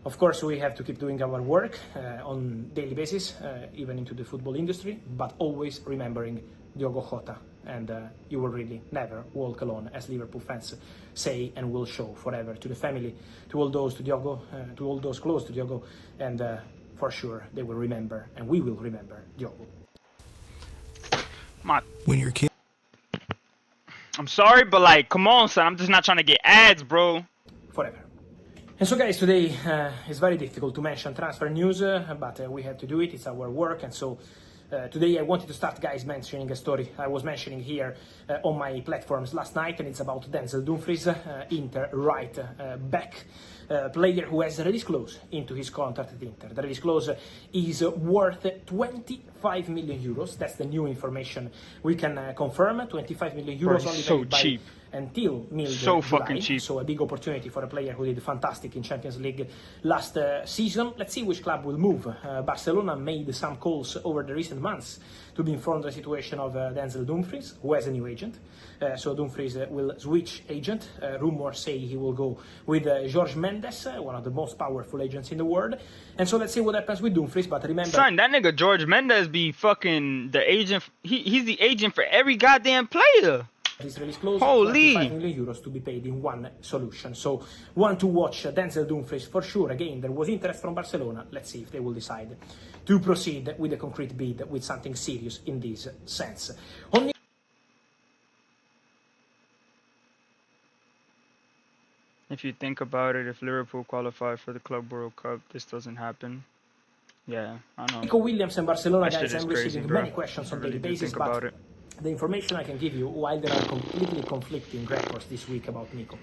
[SPEAKER 4] Of course, we have to keep doing our work on daily basis, even into the football industry, but always remembering Diogo Jota. And you will really never walk alone, as Liverpool fans say and will show forever, to the family, to all those to Diogo, to all those close to Diogo, and for sure they will remember, and we will remember Diogo.
[SPEAKER 3] When your kid.
[SPEAKER 1] I'm sorry, but like, come on, son. I'm just not trying to get ads, bro.
[SPEAKER 4] Forever. And so, guys, today it's very difficult to mention transfer news, but we have to do it. It's our work, and so. Today I wanted to start, guys, mentioning a story I was mentioning here on my platforms last night, and it's about Denzel Dumfries, Inter right back player who has release clause into his contract at Inter. The release clause is worth 25 million euros. That's the new information we can confirm. 25 million euros
[SPEAKER 1] Bro,
[SPEAKER 4] only
[SPEAKER 1] so
[SPEAKER 4] paid by
[SPEAKER 1] cheap.
[SPEAKER 4] until mid
[SPEAKER 1] So
[SPEAKER 4] July.
[SPEAKER 1] fucking cheap.
[SPEAKER 4] So a big opportunity for a player who did fantastic in Champions League last season. Let's see which club will move. Barcelona made some calls over the recent months to be informed of the situation of Denzel Dumfries, who has a new agent. So Dumfries will switch agent. Rumors say he will go with Jorge Mendes, one of the most powerful agents in the world. And so let's see what happens with Dumfries. But remember,
[SPEAKER 1] Son, that nigga Jorge Mendes be fucking the agent. He's the agent for every goddamn player.
[SPEAKER 4] This release clause,
[SPEAKER 1] Holy.
[SPEAKER 4] 25 million euros to be paid in one solution. So, one to watch Denzel Dumfries for sure. Again, there was interest from Barcelona. Let's see if they will decide to proceed with a concrete bid with something serious in this sense. Only
[SPEAKER 1] If you think about it, if Liverpool qualify for the Club World Cup, this doesn't happen. Yeah, I know.
[SPEAKER 4] Nico Williams and Barcelona,
[SPEAKER 1] That
[SPEAKER 4] guys,
[SPEAKER 1] shit is
[SPEAKER 4] I'm
[SPEAKER 1] crazy,
[SPEAKER 4] receiving
[SPEAKER 1] bro.
[SPEAKER 4] many questions on
[SPEAKER 1] I really
[SPEAKER 4] daily
[SPEAKER 1] do
[SPEAKER 4] basis,
[SPEAKER 1] think about
[SPEAKER 4] but
[SPEAKER 1] it.
[SPEAKER 4] the information I can give you, while there are completely conflicting reports this week about Nico.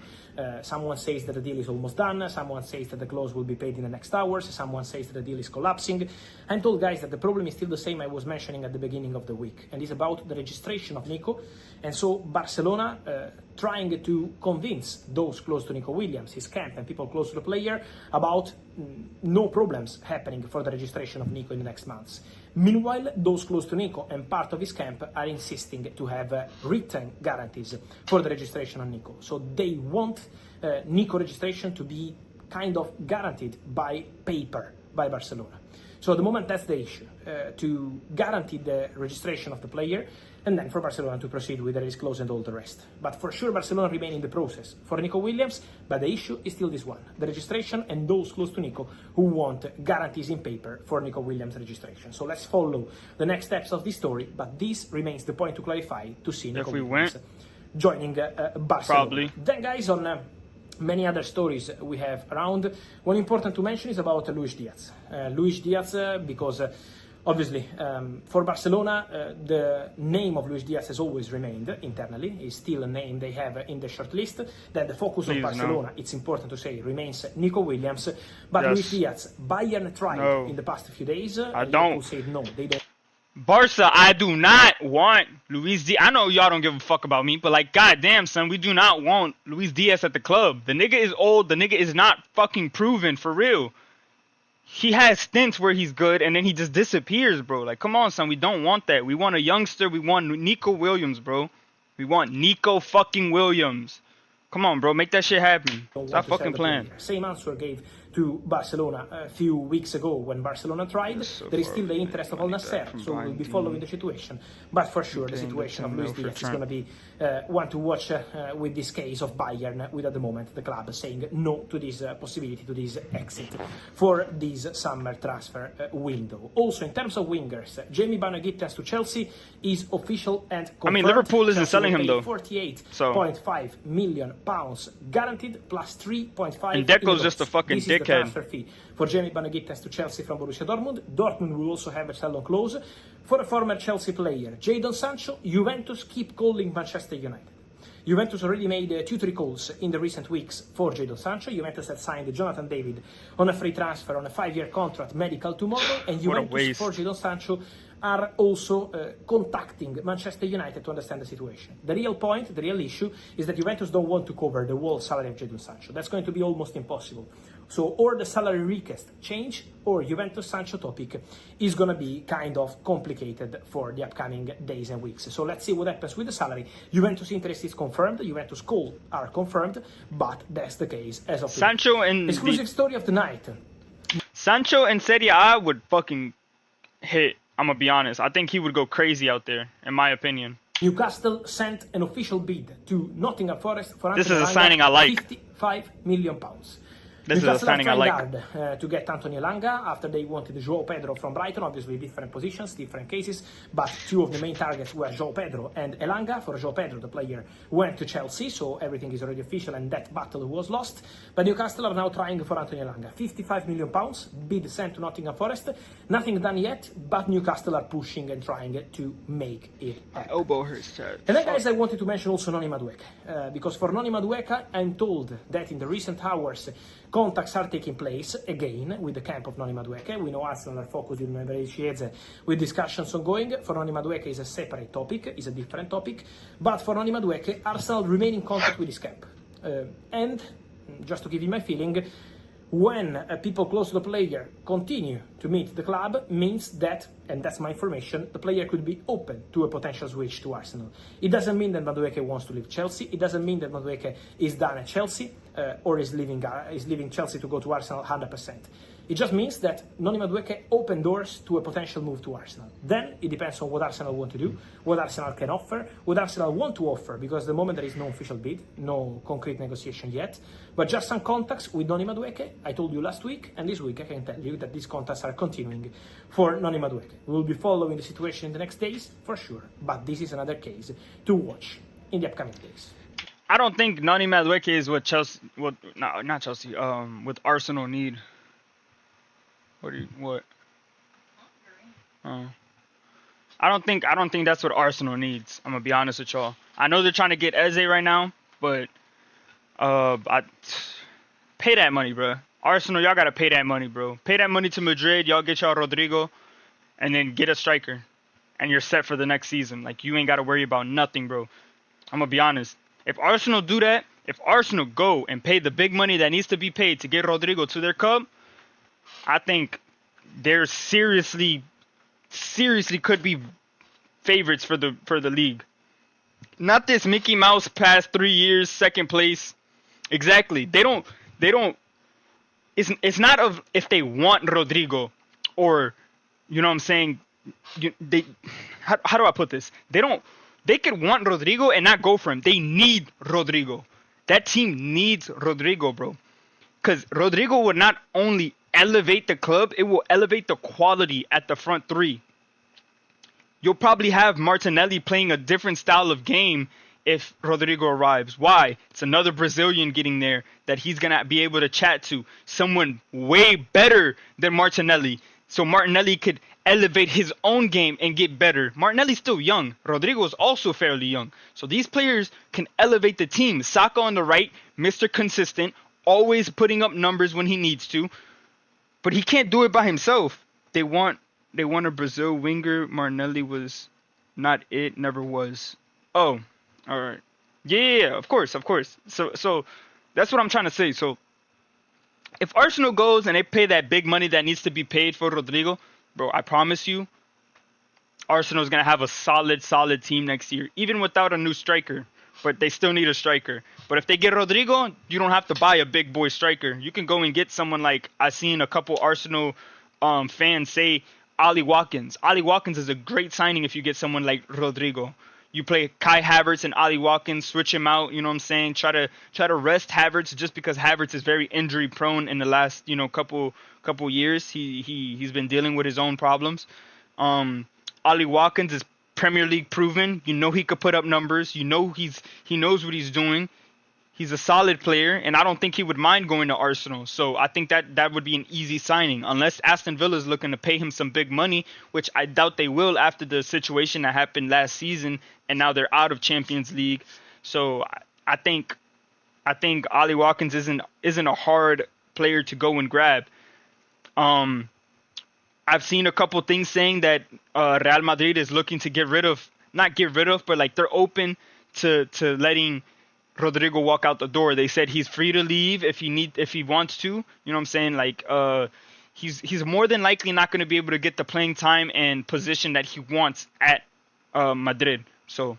[SPEAKER 4] Someone says that the deal is almost done, someone says that the clause will be paid in the next hours, someone says that the deal is collapsing. I'm told, guys, that the problem is still the same I was mentioning at the beginning of the week, and it's about the registration of Nico. And so Barcelona trying to convince those close to Nico Williams, his camp, and people close to the player about no problems happening for the registration of Nico in the next months. Meanwhile, those close to Nico and part of his camp are insisting to have written guarantees for the registration of Nico. So they want Nico registration to be kind of guaranteed by paper by Barcelona. So at the moment, that's the issue, to guarantee the registration of the player, and then for Barcelona to proceed with the release clause and all the rest. But for sure, Barcelona remain in the process for Nico Williams, but the issue is still this one, the registration and those close to Nico who want guarantees in paper for Nico Williams registration. So let's follow the next steps of this story, but this remains the point to clarify to see Nico Williams joining Barcelona.
[SPEAKER 1] Probably.
[SPEAKER 4] Then, guys, on many other stories we have around, one important to mention is about Luis Diaz. Luis Diaz, because obviously for Barcelona, the name of Luis Diaz has always remained internally. It's still a name they have in the short list. That the focus of Barcelona, it's important to say, remains Nico Williams. But Luis Diaz, Bayern tried in the past few days.
[SPEAKER 1] I don't.
[SPEAKER 4] Said no, they don't.
[SPEAKER 1] Barca, I do not want Luis Diaz. I know y'all don't give a fuck about me, but like, goddamn, son, we do not want Luis Diaz at the club. The nigga is old. The nigga is not fucking proven, for real. He has stints where he's good, and then he just disappears, bro. Like, come on, son, we don't want that. We want a youngster. We want Nico Williams, bro. We want Nico fucking Williams. Come on, bro. Make that shit happen.
[SPEAKER 4] don't
[SPEAKER 1] Stop
[SPEAKER 4] want to sell
[SPEAKER 1] fucking
[SPEAKER 4] the
[SPEAKER 1] playing.
[SPEAKER 4] player. Same answer gave to Barcelona a few weeks ago when Barcelona tried.
[SPEAKER 1] So
[SPEAKER 4] There is
[SPEAKER 1] far
[SPEAKER 4] still the
[SPEAKER 1] away,
[SPEAKER 4] interest of Al
[SPEAKER 1] money back
[SPEAKER 4] Nasser,
[SPEAKER 1] from
[SPEAKER 4] so we'll
[SPEAKER 1] buying
[SPEAKER 4] be following
[SPEAKER 1] Dean.
[SPEAKER 4] the situation. But for sure, the
[SPEAKER 1] Paying the
[SPEAKER 4] situation of
[SPEAKER 1] 10
[SPEAKER 4] Luis
[SPEAKER 1] mil for
[SPEAKER 4] Diaz is
[SPEAKER 1] Trent.
[SPEAKER 4] going to be one to watch with this case of Bayern, with at the moment the club saying no to this possibility, to this exit for this summer transfer window. Also, in terms of wingers, Jamie Banaghitas to Chelsea is official and confirmed.
[SPEAKER 1] I mean, Liverpool isn't
[SPEAKER 4] Chelsea
[SPEAKER 1] selling
[SPEAKER 4] will
[SPEAKER 1] him,
[SPEAKER 4] pay
[SPEAKER 1] though.
[SPEAKER 4] 48.5 million pounds guaranteed plus 3.5
[SPEAKER 1] And
[SPEAKER 4] in
[SPEAKER 1] Deco's just a
[SPEAKER 4] advance.
[SPEAKER 1] fucking
[SPEAKER 4] This is the
[SPEAKER 1] dickhead.
[SPEAKER 4] transfer fee for Jamie Banaghitas to Chelsea from Borussia Dortmund. Dortmund will also have a sell-on clause for a former Chelsea player, Jadon Sancho. Juventus keep calling Manchester United. Juventus already made 2-3 calls in the recent weeks for Jadon Sancho. Juventus have signed Jonathan David on a free transfer on a 5-year contract, medical tomorrow, and
[SPEAKER 1] What a
[SPEAKER 4] Juventus
[SPEAKER 1] waste.
[SPEAKER 4] for Jadon Sancho are also contacting Manchester United to understand the situation. The real point, the real issue, is that Juventus don't want to cover the whole salary of Jadon Sancho. That's going to be almost impossible. So, or the salary request change, or Juventus Sancho topic is going to be kind of complicated for the upcoming days and weeks. So let's see what happens with the salary. Juventus interest is confirmed, Juventus call are confirmed, but that's the case as of today.
[SPEAKER 1] Sancho and
[SPEAKER 4] Exclusive story of the night.
[SPEAKER 1] Sancho and Serie A would fucking hit. I'm gonna be honest. I think he would go crazy out there, in my opinion.
[SPEAKER 4] Newcastle sent an official bid to Nottingham Forest for
[SPEAKER 1] This
[SPEAKER 4] Anthony
[SPEAKER 1] is a
[SPEAKER 4] Elanga,
[SPEAKER 1] signing I like.
[SPEAKER 4] £55 million.
[SPEAKER 1] This is a
[SPEAKER 4] Newcastle
[SPEAKER 1] signing I
[SPEAKER 4] have
[SPEAKER 1] like.
[SPEAKER 4] tried hard to get Anthony Elanga after they wanted João Pedro from Brighton, obviously different positions, different cases, but two of the main targets were João Pedro and Elanga. For João Pedro, the player went to Chelsea, so everything is already official and that battle was lost. But Newcastle are now trying for Anthony Elanga. £55 million, bid sent to Nottingham Forest. Nothing done yet, but Newcastle are pushing and trying to make it happen.
[SPEAKER 1] Elbow hurts, Chad.
[SPEAKER 4] And then, guys, I wanted to mention also Noni Madueke, because for Noni Madueke, I'm told that in the recent hours, contacts are taking place again with the camp of Noni Madueke. We know Arsenal are focused in Chiese with discussions ongoing. For Noni Madueke is a separate topic, is a different topic. But for Noni Madueke, Arsenal remain in contact with his camp. And just to give you my feeling, when people close to the player continue to meet the club, means that, and that's my information, the player could be open to a potential switch to Arsenal. It doesn't mean that Madueke wants to leave Chelsea. It doesn't mean that Madueke is done at Chelsea or is leaving Chelsea to go to Arsenal 100%. It just means that Noni Madueke opened doors to a potential move to Arsenal. Then it depends on what Arsenal want to do, what Arsenal can offer, what Arsenal want to offer, because at the moment there is no official bid, no concrete negotiation yet, but just some contacts with Noni Madueke. I told you last week, and this week I can tell you that these contacts are continuing for Noni Madueke. We will be following the situation in the next days, for sure, but this is another case to watch in the upcoming days.
[SPEAKER 1] I don't think Noni Madueke is what Chelsea, not Chelsea, what Arsenal need. What? I don't think that's what Arsenal needs. I'm gonna be honest with y'all. I know they're trying to get Eze right now, but pay that money, bro. Arsenal, y'all gotta pay that money, bro. Pay that money to Madrid. Y'all get y'all Rodrigo, and then get a striker, and you're set for the next season. Like, you ain't gotta worry about nothing, bro. I'm gonna be honest. If Arsenal do that, if Arsenal go and pay the big money that needs to be paid to get Rodrigo to their club, I think they're seriously could be favorites for the league. Not this Mickey Mouse past 3 years, second place. Exactly. They don't. It's not of if they want Rodrigo, or, you know what I'm saying. How do I put this? They could want Rodrigo and not go for him. They need Rodrigo. That team needs Rodrigo, bro. Because Rodrigo would not only elevate the club, it will elevate the quality at the front three. You'll probably have Martinelli playing a different style of game if Rodrigo arrives. Why? It's another Brazilian getting there that he's going to be able to chat to. Someone way better than Martinelli. So Martinelli could elevate his own game and get better. Martinelli's still young. Rodrigo is also fairly young. So these players can elevate the team. Saka on the right, Mr. Consistent, always putting up numbers when he needs to. But he can't do it by himself. They want a Brazil winger. Martinelli was not it, never was. Oh, all right. Yeah, of course. So that's what I'm trying to say. So if Arsenal goes and they pay that big money that needs to be paid for Rodrigo, bro, I promise you, Arsenal's going to have a solid team next year, even without a new striker. but they still need a striker. But if they get Rodrigo, you don't have to buy a big boy striker. You can go and get someone like I seen a couple Arsenal fans say Ali Watkins. Ali Watkins is a great signing if you get someone like Rodrigo. You play Kai Havertz and Ali Watkins, switch him out. You know what I'm saying? Try to rest Havertz just because Havertz is very injury prone in the last couple years. He's been dealing with his own problems. Ali Watkins is Premier League proven. You know he could put up numbers. You know he knows what he's doing. He's a solid player, and I don't think he would mind going to Arsenal. So I think that would be an easy signing, unless Aston Villa is looking to pay him some big money, which I doubt they will after the situation that happened last season, and now they're out of Champions League. So I think Ali Watkins isn't a hard player to go and grab. I've seen a couple things saying that Real Madrid is looking to not get rid of, but like they're open to letting Rodrigo walk out the door. They said he's free to leave if he wants to. You know what I'm saying? Like he's more than likely not going to be able to get the playing time and position that he wants at Madrid. So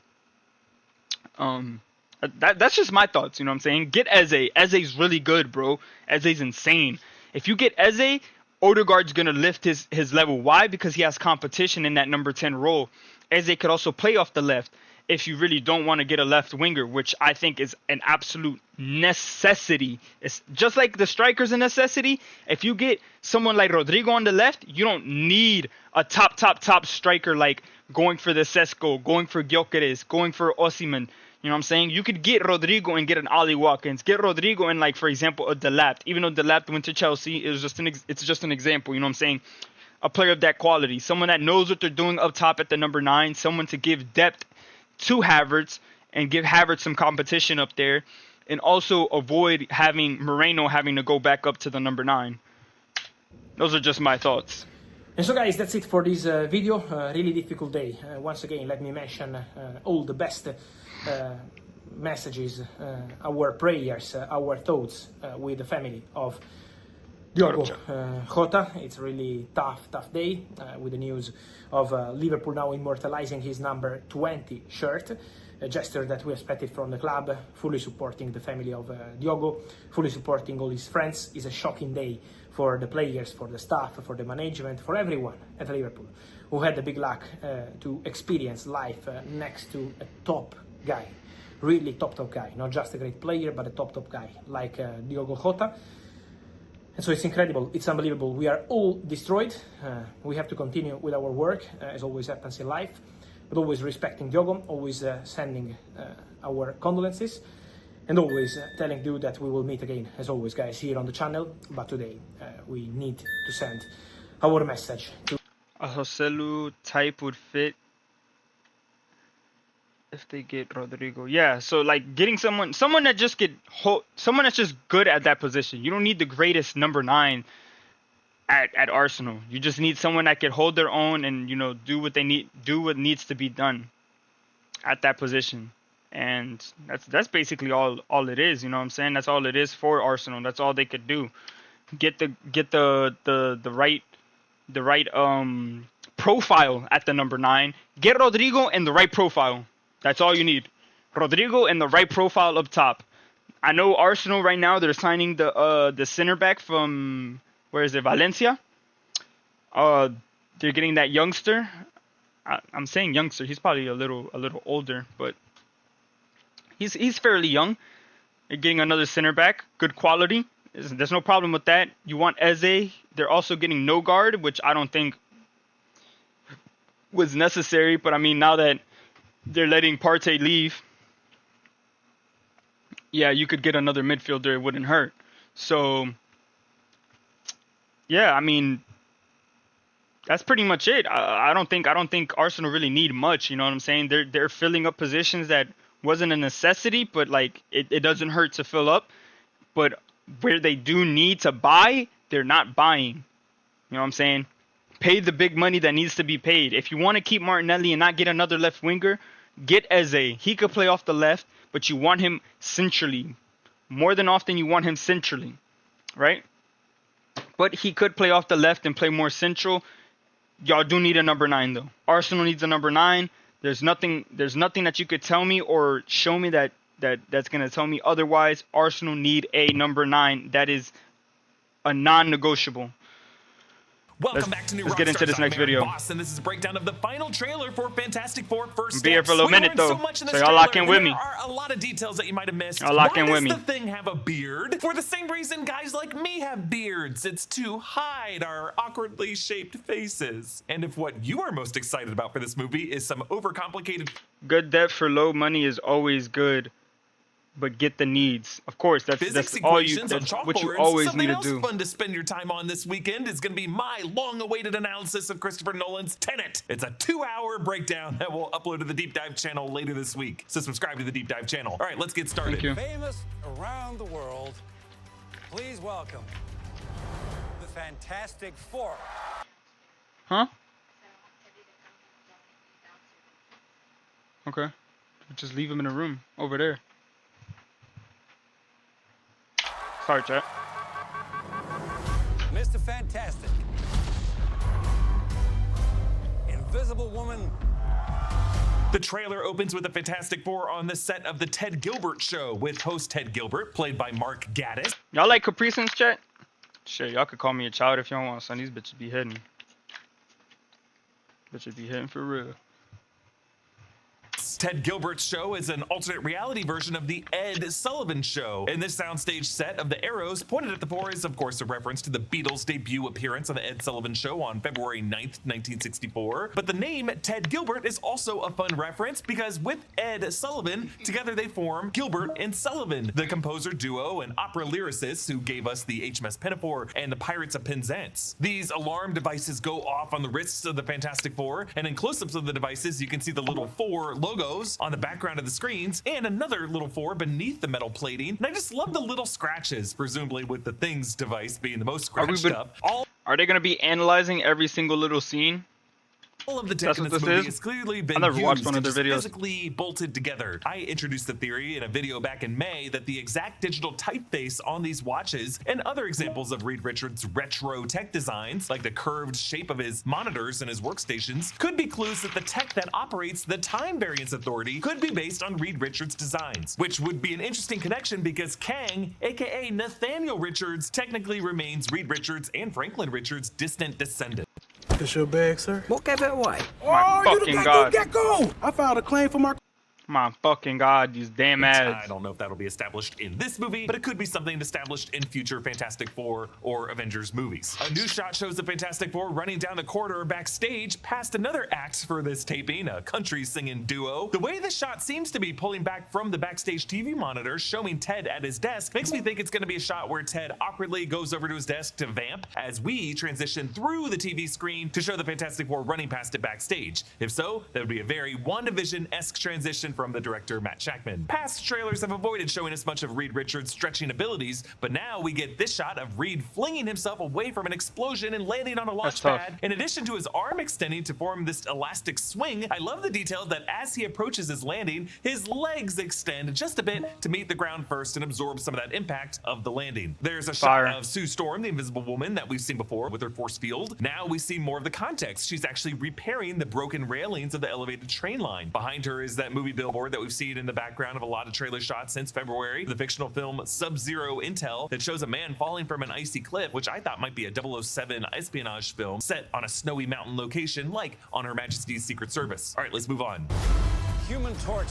[SPEAKER 1] that's just my thoughts. You know what I'm saying? Get Eze. Eze's really good, bro. Eze's insane. If you get Eze, Odegaard's going to lift his level. Why? Because he has competition in that number 10 role. Eze could also play off the left if you really don't want to get a left winger, which I think is an absolute necessity. It's just like the striker's a necessity. If you get someone like Rodrigo on the left, you don't need a top striker like going for the Sesko, going for Gyökeres, going for Osimhen. You know what I'm saying? You could get Rodrigo and get an Ali Watkins. Get Rodrigo and, like, for example, a Delap. Even though Delap went to Chelsea, it's just an example. You know what I'm saying? A player of that quality. Someone that knows what they're doing up top at the number 9. Someone to give depth to Havertz and give Havertz some competition up there. And also avoid Moreno having to go back up to the number 9. Those are just my thoughts.
[SPEAKER 4] And so, guys, that's it for this video. Really difficult day. Once again, let me mention all the best messages, our prayers, our thoughts with the family of Diogo Jota. It's a really tough day with the news of Liverpool now immortalizing his number 20 shirt, a gesture that we expected from the club, fully supporting the family of Diogo, fully supporting all his friends. It's a shocking day for the players, for the staff, for the management, for everyone at Liverpool who had the big luck to experience life next to a top guy, really top guy, not just a great player, but a top guy like Diogo Jota. And so it's incredible, it's unbelievable. We are all destroyed. We have to continue with our work, as always happens in life, but always respecting Diogo, always sending our condolences, and always telling you that we will meet again, as always, guys, here on the channel. But today, we need to send our message to
[SPEAKER 1] A Joselu type would fit if they get Rodrigo. Yeah, so like getting someone that just someone that's just good at that position. You don't need the greatest number 9 at Arsenal. You just need someone that can hold their own and, you know, do what needs to be done at that position. And that's basically all it is, you know what I'm saying? That's all it is for Arsenal. That's all they could do. Get the right profile at the number 9. Get Rodrigo and the right profile. That's all you need. Rodrigo and the right profile up top. I know Arsenal right now, they're signing the center back from, where is it, Valencia? They're getting that youngster. I'm saying youngster. He's probably a little older, but he's fairly young. They're getting another center back, good quality. There's no problem with that. You want Eze. They're also getting Nogard, which I don't think was necessary, but I mean, now that they're letting Partey leave, yeah, you could get another midfielder. It wouldn't hurt. So, yeah, I mean, that's pretty much it. I don't think Arsenal really need much. You know what I'm saying? They're filling up positions that wasn't a necessity, but like it doesn't hurt to fill up. But where they do need to buy, they're not buying. You know what I'm saying? Pay the big money that needs to be paid. If you want to keep Martinelli and not get another left winger, get Eze. He could play off the left, but you want him centrally. More than often, you want him centrally, right? But he could play off the left and play more central. Y'all do need a number 9, though. Arsenal needs a number 9. There's nothing that you could tell me or show me that's gonna tell me otherwise. Arsenal need a number 9. That is a non-negotiable.
[SPEAKER 5] Welcome back to New
[SPEAKER 1] Let's get into this next video.
[SPEAKER 5] Boss, and this is a breakdown of the final trailer for Fantastic Four First Steps.
[SPEAKER 1] Be here for a little minute though, so y'all lock in with me.
[SPEAKER 5] There are a lot of details that you might have missed.
[SPEAKER 1] Y'all lock in with me.
[SPEAKER 5] Why does the Thing have a beard? For the same reason guys like me have beards. It's to hide our awkwardly shaped faces. And if what you are most excited about for this movie is some overcomplicated...
[SPEAKER 1] Good debt for low money is always good. But get the needs. Of course, that's all you. That's what you always need to do.
[SPEAKER 5] Something else fun to spend your time on this weekend is going to be my long-awaited analysis of Christopher Nolan's Tenet. It's a 2-hour breakdown that we'll upload to the Deep Dive channel later this week. So subscribe to the Deep Dive channel. All right, let's get started.
[SPEAKER 1] Thank you.
[SPEAKER 6] Famous around the world, please welcome the Fantastic Four.
[SPEAKER 1] Huh? Okay. Just leave him in a room over there. Sorry, chat.
[SPEAKER 6] Mr. Fantastic. Invisible Woman.
[SPEAKER 5] The trailer opens with the Fantastic Four on the set of the Ted Gilbert Show with host Ted Gilbert, played by Mark Gatiss.
[SPEAKER 1] Y'all like Capri Suns, chat? Shit, y'all could call me a child if y'all want, son. These bitches be hitting. Bitches be hitting for real.
[SPEAKER 5] Ted Gilbert's show is an alternate reality version of the Ed Sullivan Show. And this soundstage set of the arrows pointed at the four is, of course, a reference to the Beatles' debut appearance on the Ed Sullivan Show on February 9th, 1964. But the name Ted Gilbert is also a fun reference because with Ed Sullivan, together they form Gilbert and Sullivan, the composer duo and opera lyricists who gave us the HMS Pinafore and the Pirates of Penzance. These alarm devices go off on the wrists of the Fantastic Four, and in close-ups of the devices, you can see the little four logos on the background of the screens and another little four beneath the metal plating. And I just love the little scratches, presumably with the Things device being the most scratched up.
[SPEAKER 1] Are they going to be analyzing every single little scene?
[SPEAKER 5] All of the tech in this movie has clearly been used and just physically bolted together. I introduced the theory in a video back in May that the exact digital typeface on these watches and other examples of Reed Richards' retro tech designs, like the curved shape of his monitors and his workstations, could be clues that the tech that operates the Time Variance Authority could be based on Reed Richards' designs, which would be an interesting connection because Kang, aka Nathaniel Richards, technically remains Reed Richards and Franklin Richards' distant descendant.
[SPEAKER 7] It's your bag, sir.
[SPEAKER 8] What gave it away?
[SPEAKER 1] My fucking God.
[SPEAKER 7] Gecko! I filed a claim for my...
[SPEAKER 1] My fucking God, these damn ads.
[SPEAKER 5] I don't know if that'll be established in this movie, but it could be something established in future Fantastic Four or Avengers movies. A new shot shows the Fantastic Four running down the corridor backstage past another act for this taping, a country singing duo. The way the shot seems to be pulling back from the backstage TV monitor showing Ted at his desk makes me think it's going to be a shot where Ted awkwardly goes over to his desk to vamp as we transition through the TV screen to show the Fantastic Four running past it backstage. If so, that would be a very WandaVision-esque transition from the director Matt Shakman. Past trailers have avoided showing us much of Reed Richards' stretching abilities, but now we get this shot of Reed flinging himself away from an explosion and landing on a launch pad. In addition to his arm extending to form this elastic swing, I love the detail that as he approaches his landing, his legs extend just a bit to meet the ground first and absorb some of that impact of the landing. There's a shot of Sue Storm, the Invisible Woman that we've seen before with her force field. Now we see more of the context. She's actually repairing the broken railings of the elevated train line. Behind her is that movie billboard that we've seen in the background of a lot of trailer shots since February, the fictional film Sub-Zero Intel that shows a man falling from an icy cliff, which I thought might be a 007 espionage film set on a snowy mountain location like on Her Majesty's Secret Service. All right, let's move on.
[SPEAKER 6] Human Torch.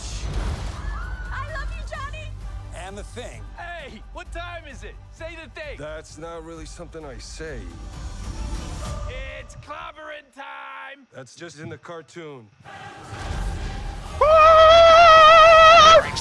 [SPEAKER 9] I love you, Johnny.
[SPEAKER 6] And the Thing.
[SPEAKER 10] Hey, what time is it? Say the thing.
[SPEAKER 7] That's not really something I say.
[SPEAKER 10] It's clobbering time.
[SPEAKER 7] That's just in the cartoon.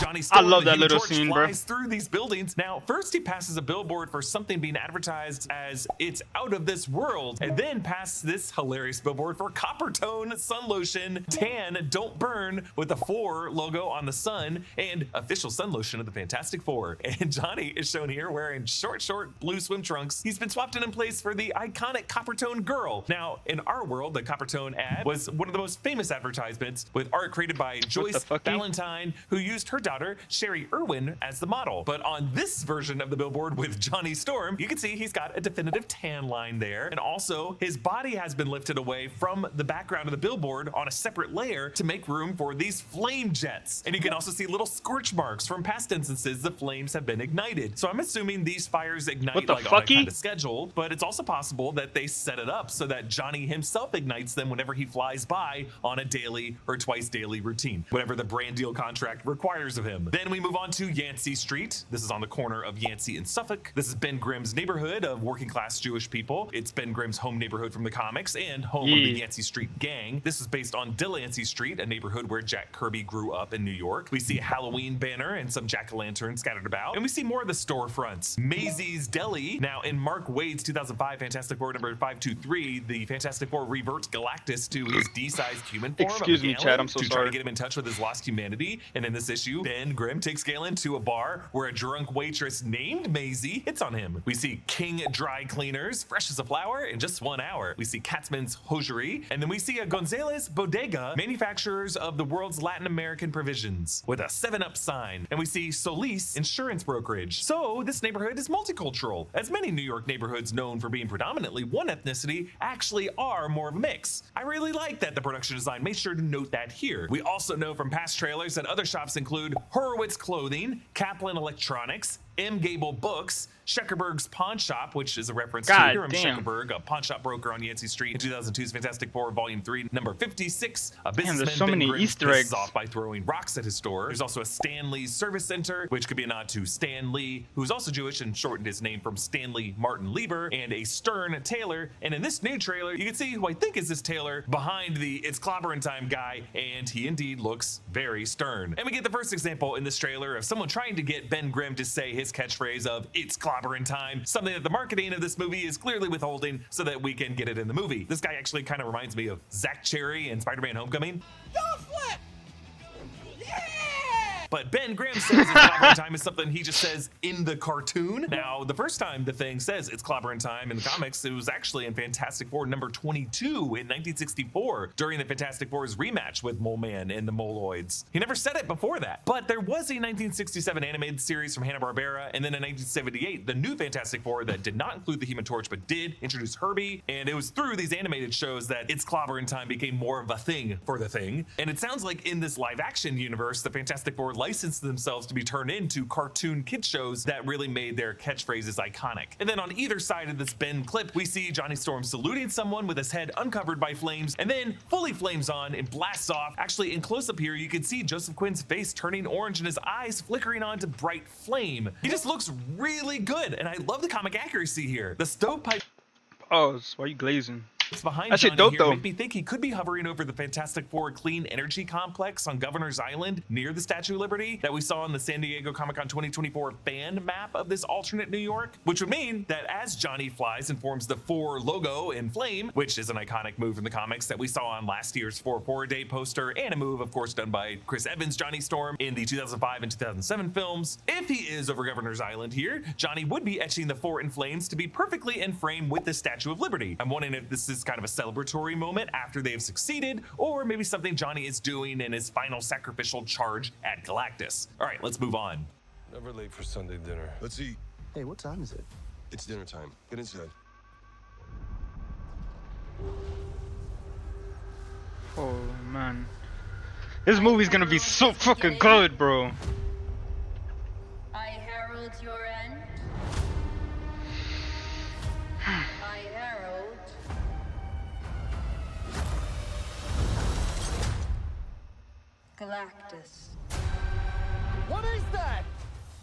[SPEAKER 5] Johnny
[SPEAKER 1] I love that
[SPEAKER 5] Human
[SPEAKER 1] little
[SPEAKER 5] Torch
[SPEAKER 1] scene, bro.
[SPEAKER 5] flies through these buildings. Now, first he passes a billboard for something being advertised as it's out of this world, and then passes this hilarious billboard for Coppertone Sun Lotion, Tan, Don't Burn, with the 4 logo on the sun, and official sun lotion of the Fantastic Four. And Johnny is shown here wearing short blue swim trunks. He's been swapped in place for the iconic Coppertone girl. Now, in our world, the Coppertone ad was one of the most famous advertisements with art created by Joyce Valentine, who used used her daughter, Sherry Irwin, as the model. But on this version of the billboard with Johnny Storm, you can see he's got a definitive tan line there. And also, his body has been lifted away from the background of the billboard on a separate layer to make room for these flame jets. And you can also see little scorch marks from past instances the flames have been ignited. So I'm assuming these fires ignite like on a kind of schedule, but it's also possible that they set it up so that Johnny himself ignites them whenever he flies by on a daily or twice daily routine, whatever the brand deal contract requires of him. Then we move on to Yancey Street. This is on the corner of Yancey and Suffolk. This is Ben Grimm's neighborhood of working class Jewish people. It's Ben Grimm's home neighborhood from the comics and home of the Yancey Street gang. This is based on Delancey Street, a neighborhood where Jack Kirby grew up in New York. We see a Halloween banner and some jack-o'-lanterns scattered about, and we see more of the storefronts. Maisie's Deli. Now, in Mark Waid's 2005 Fantastic Four number 523, the Fantastic Four reverts Galactus to his D-sized human form.
[SPEAKER 1] Excuse me, Chad, I'm so
[SPEAKER 5] to
[SPEAKER 1] sorry.
[SPEAKER 5] try to get him in touch with his lost humanity. And in this issue, Ben Grimm takes Galen to a bar where a drunk waitress named Maisie hits on him. We see King Dry Cleaners, fresh as a flower in just 1 hour. We see Katzman's Hosiery, and then we see a Gonzalez Bodega, manufacturers of the world's Latin American provisions, with a 7-Up sign. And we see Solis Insurance Brokerage. So this neighborhood is multicultural, as many New York neighborhoods known for being predominantly one ethnicity actually are more of a mix. I really like that the production design made sure to note that here. We also know from past trailers that other shops include Horowitz Clothing, Kaplan Electronics, M. Gable Books, Scheckerberg's Pawn Shop, which is a reference to Hiram Scheckerberg, a pawn shop broker on Yancey Street in 2002's Fantastic Four Volume 3, number 56. A businessman,
[SPEAKER 1] there's so many Easter eggs
[SPEAKER 5] off by throwing rocks at his store. There's also a Stanley Service Center, which could be a nod to Stan Lee, who's also Jewish and shortened his name from Stanley Martin Lieber, and a Stern Tailor. And in this new trailer, you can see who I think is this tailor behind the It's Clobbering Time guy, and he indeed looks very stern. And we get the first example in this trailer of someone trying to get Ben Grimm to say his catchphrase of "It's clobbering time," something that the marketing of this movie is clearly withholding so that we can get it in the movie. This guy actually kind of reminds me of Zach Cherry in Spider-Man Homecoming.
[SPEAKER 10] Don't flip! Yeah!
[SPEAKER 5] But Ben Grimm says it's clobbering time is something he just says in the cartoon. Now, the first time the thing says it's clobbering time in the comics, it was actually in Fantastic Four number 22 in 1964 during the Fantastic Four's rematch with Mole Man and the Moloids. He never said it before that. But there was a 1967 animated series from Hanna-Barbera, and then in 1978, the new Fantastic Four that did not include the Human Torch but did introduce Herbie, and it was through these animated shows that it's clobbering time became more of a thing for the Thing. And it sounds like in this live-action universe, the Fantastic Four licensed themselves to be turned into cartoon kid shows that really made their catchphrases iconic. And then on either side of this Ben clip, we see Johnny Storm saluting someone with his head uncovered by flames, and then fully flames on and blasts off. Actually, in close-up here, you can see Joseph Quinn's face turning orange and his eyes flickering onto bright flame. He just looks really good, and I love the comic accuracy here. The stovepipe
[SPEAKER 1] why are you glazing?
[SPEAKER 5] behind
[SPEAKER 1] That shit
[SPEAKER 5] Johnny
[SPEAKER 1] dope,
[SPEAKER 5] here
[SPEAKER 1] though.
[SPEAKER 5] make me think he could be hovering over the Fantastic Four Clean Energy Complex on Governor's Island near the Statue of Liberty that we saw in the San Diego Comic-Con 2024 fan map of this alternate New York, which would mean that as Johnny flies and forms the 4 logo in flame, which is an iconic move in the comics that we saw on last year's 4 Day poster, and a move, of course, done by Chris Evans' Johnny Storm in the 2005 and 2007 films. If he is over Governor's Island here, Johnny would be etching the 4 in flames to be perfectly in frame with the Statue of Liberty. I'm wondering if this is kind of a celebratory moment after they have succeeded, or maybe something Johnny is doing in his final sacrificial charge at Galactus. All right, let's move on.
[SPEAKER 7] Never late for Sunday dinner. Let's eat.
[SPEAKER 8] Hey, what time is it?
[SPEAKER 7] It's dinner time. Get inside.
[SPEAKER 1] Oh man, this movie's gonna be so fucking good, bro.
[SPEAKER 9] I herald your end. I herald Galactus.
[SPEAKER 10] What is that?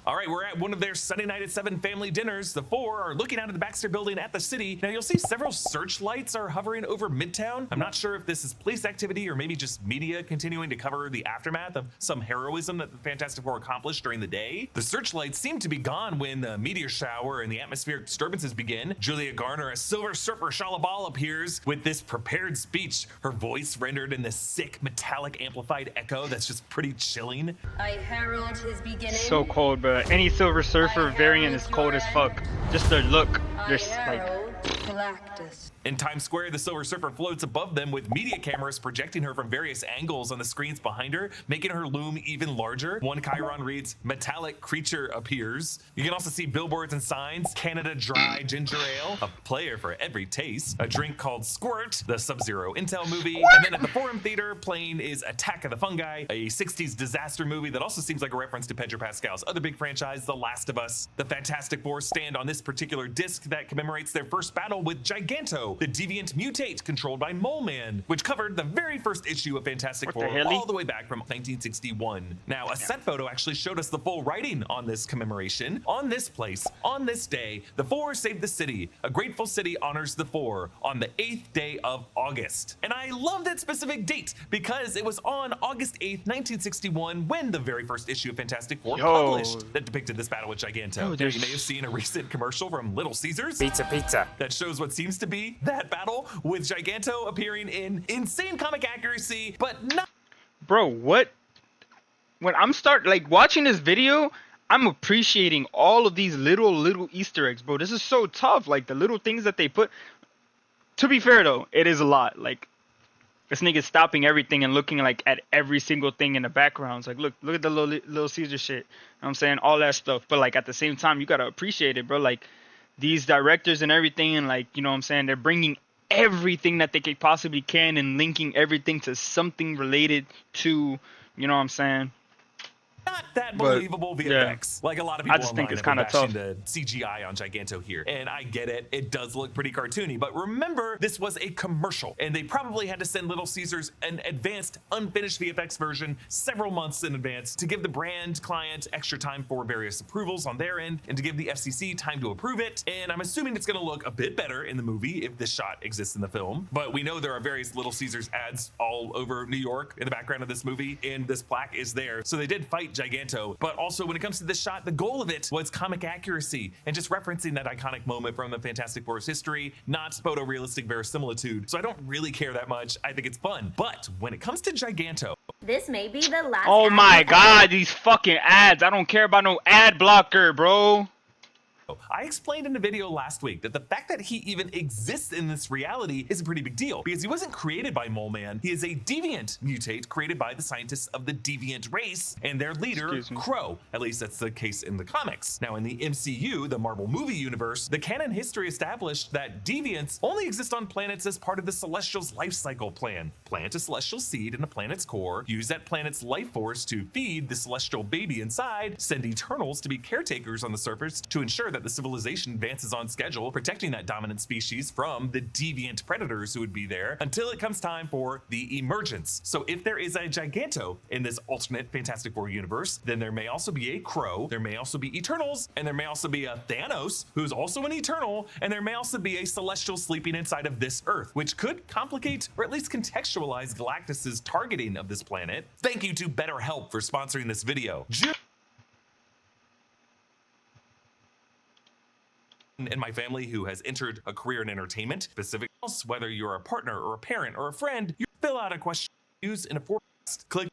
[SPEAKER 5] All right, we're at one of their Sunday night at 7 family dinners. The 4 are looking out of the Baxter building at the city. Now you'll see several searchlights are hovering over Midtown. I'm not sure if this is police activity or maybe just media continuing to cover the aftermath of some heroism that the Fantastic Four accomplished during the day. The searchlights seem to be gone when the meteor shower and the atmospheric disturbances begin. Julia Garner, a Silver Surfer Shalabal, appears with this prepared speech, her voice rendered in this sick metallic amplified echo that's just pretty chilling.
[SPEAKER 9] I herald his beginning.
[SPEAKER 1] So cold, bro. Any Silver Surfer variant is cold as fuck. Just their look,
[SPEAKER 9] I
[SPEAKER 1] they're like,
[SPEAKER 9] herald Galactus.
[SPEAKER 5] In Times Square, the Silver Surfer floats above them with media cameras projecting her from various angles on the screens behind her, making her loom even larger. One chyron reads, "Metallic creature appears." You can also see billboards and signs, Canada Dry Ginger Ale, a player for every taste, a drink called Squirt, the Sub-Zero Intel movie, and then at the Forum Theater playing is Attack of the Fungi, a 60s disaster movie that also seems like a reference to Pedro Pascal's other big franchise, The Last of Us. The Fantastic Four stand on this particular disc that commemorates their first battle with Giganto, the deviant mutate controlled by Mole Man, which covered the very first issue of Fantastic Four all the way back from 1961. Now, a set photo actually showed us the full writing on this commemoration. On this place, on this day, the Four saved the city. A grateful city honors the Four on the 8th day of August. And I love that specific date because it was on August 8th, 1961 when the very first issue of Fantastic Four published that depicted this battle with Giganto. Now, you may have seen a recent commercial from Little Caesars
[SPEAKER 8] Pizza
[SPEAKER 5] that shows what seems to be that battle with Giganto appearing in insane comic accuracy, but not.
[SPEAKER 1] Bro, what? When I'm watching this video, I'm appreciating all of these little Easter eggs, bro. This is so tough. Like the little things that they put. To be fair though, it is a lot. Like this nigga's stopping everything and looking like at every single thing in the background. It's like, look at the little Caesar shit. You know what I'm saying? All that stuff. But like at the same time, you gotta appreciate it, bro. Like these directors and everything, and like, you know what I'm saying? They're bringing everything that they could possibly can and linking everything to something related to, you know what I'm saying?
[SPEAKER 5] Not that believable VFX. Like a lot of people
[SPEAKER 1] I just think it's kind of
[SPEAKER 5] bashing
[SPEAKER 1] tough.
[SPEAKER 5] the CGI on Giganto here. And I get it. It does look pretty cartoony. But remember, this was a commercial. And they probably had to send Little Caesars an advanced, unfinished VFX version several months in advance to give the brand client extra time for various approvals on their end and to give the FCC time to approve it. And I'm assuming it's going to look a bit better in the movie if this shot exists in the film. But we know there are various Little Caesars ads all over New York in the background of this movie. And this plaque is there. So they did fight Giganto, but also when it comes to this shot, the goal of it was comic accuracy and just referencing that iconic moment from the Fantastic Four's history, not photorealistic verisimilitude. So I don't really care that much. I think it's fun. But when it comes to Giganto,
[SPEAKER 11] This may be the last.
[SPEAKER 1] Oh my god, these fucking ads. I don't care about no ad blocker, bro.
[SPEAKER 5] I explained in a video last week that the fact that he even exists in this reality is a pretty big deal because he wasn't created by Mole Man. He is a deviant mutate created by the scientists of the deviant race and their leader, Crow. At least that's the case in the comics. Now in the MCU, the Marvel movie universe, the canon history established that deviants only exist on planets as part of the Celestial's life cycle plan. Plant a celestial seed in a planet's core, use that planet's life force to feed the celestial baby inside, send Eternals to be caretakers on the surface to ensure that the civilization advances on schedule, protecting that dominant species from the deviant predators who would be there until it comes time for the emergence. So if there is a Giganto in this alternate Fantastic Four universe, then there may also be a Crow, there may also be Eternals, and there may also be a Thanos, who's also an Eternal, and there may also be a Celestial sleeping inside of this Earth, which could complicate or at least contextualize Galactus's targeting of this planet. Thank you to BetterHelp for sponsoring this video. In my family who has entered a career in entertainment, specifically, whether you're a partner or a parent or a friend, you fill out a question used in a forecast. Click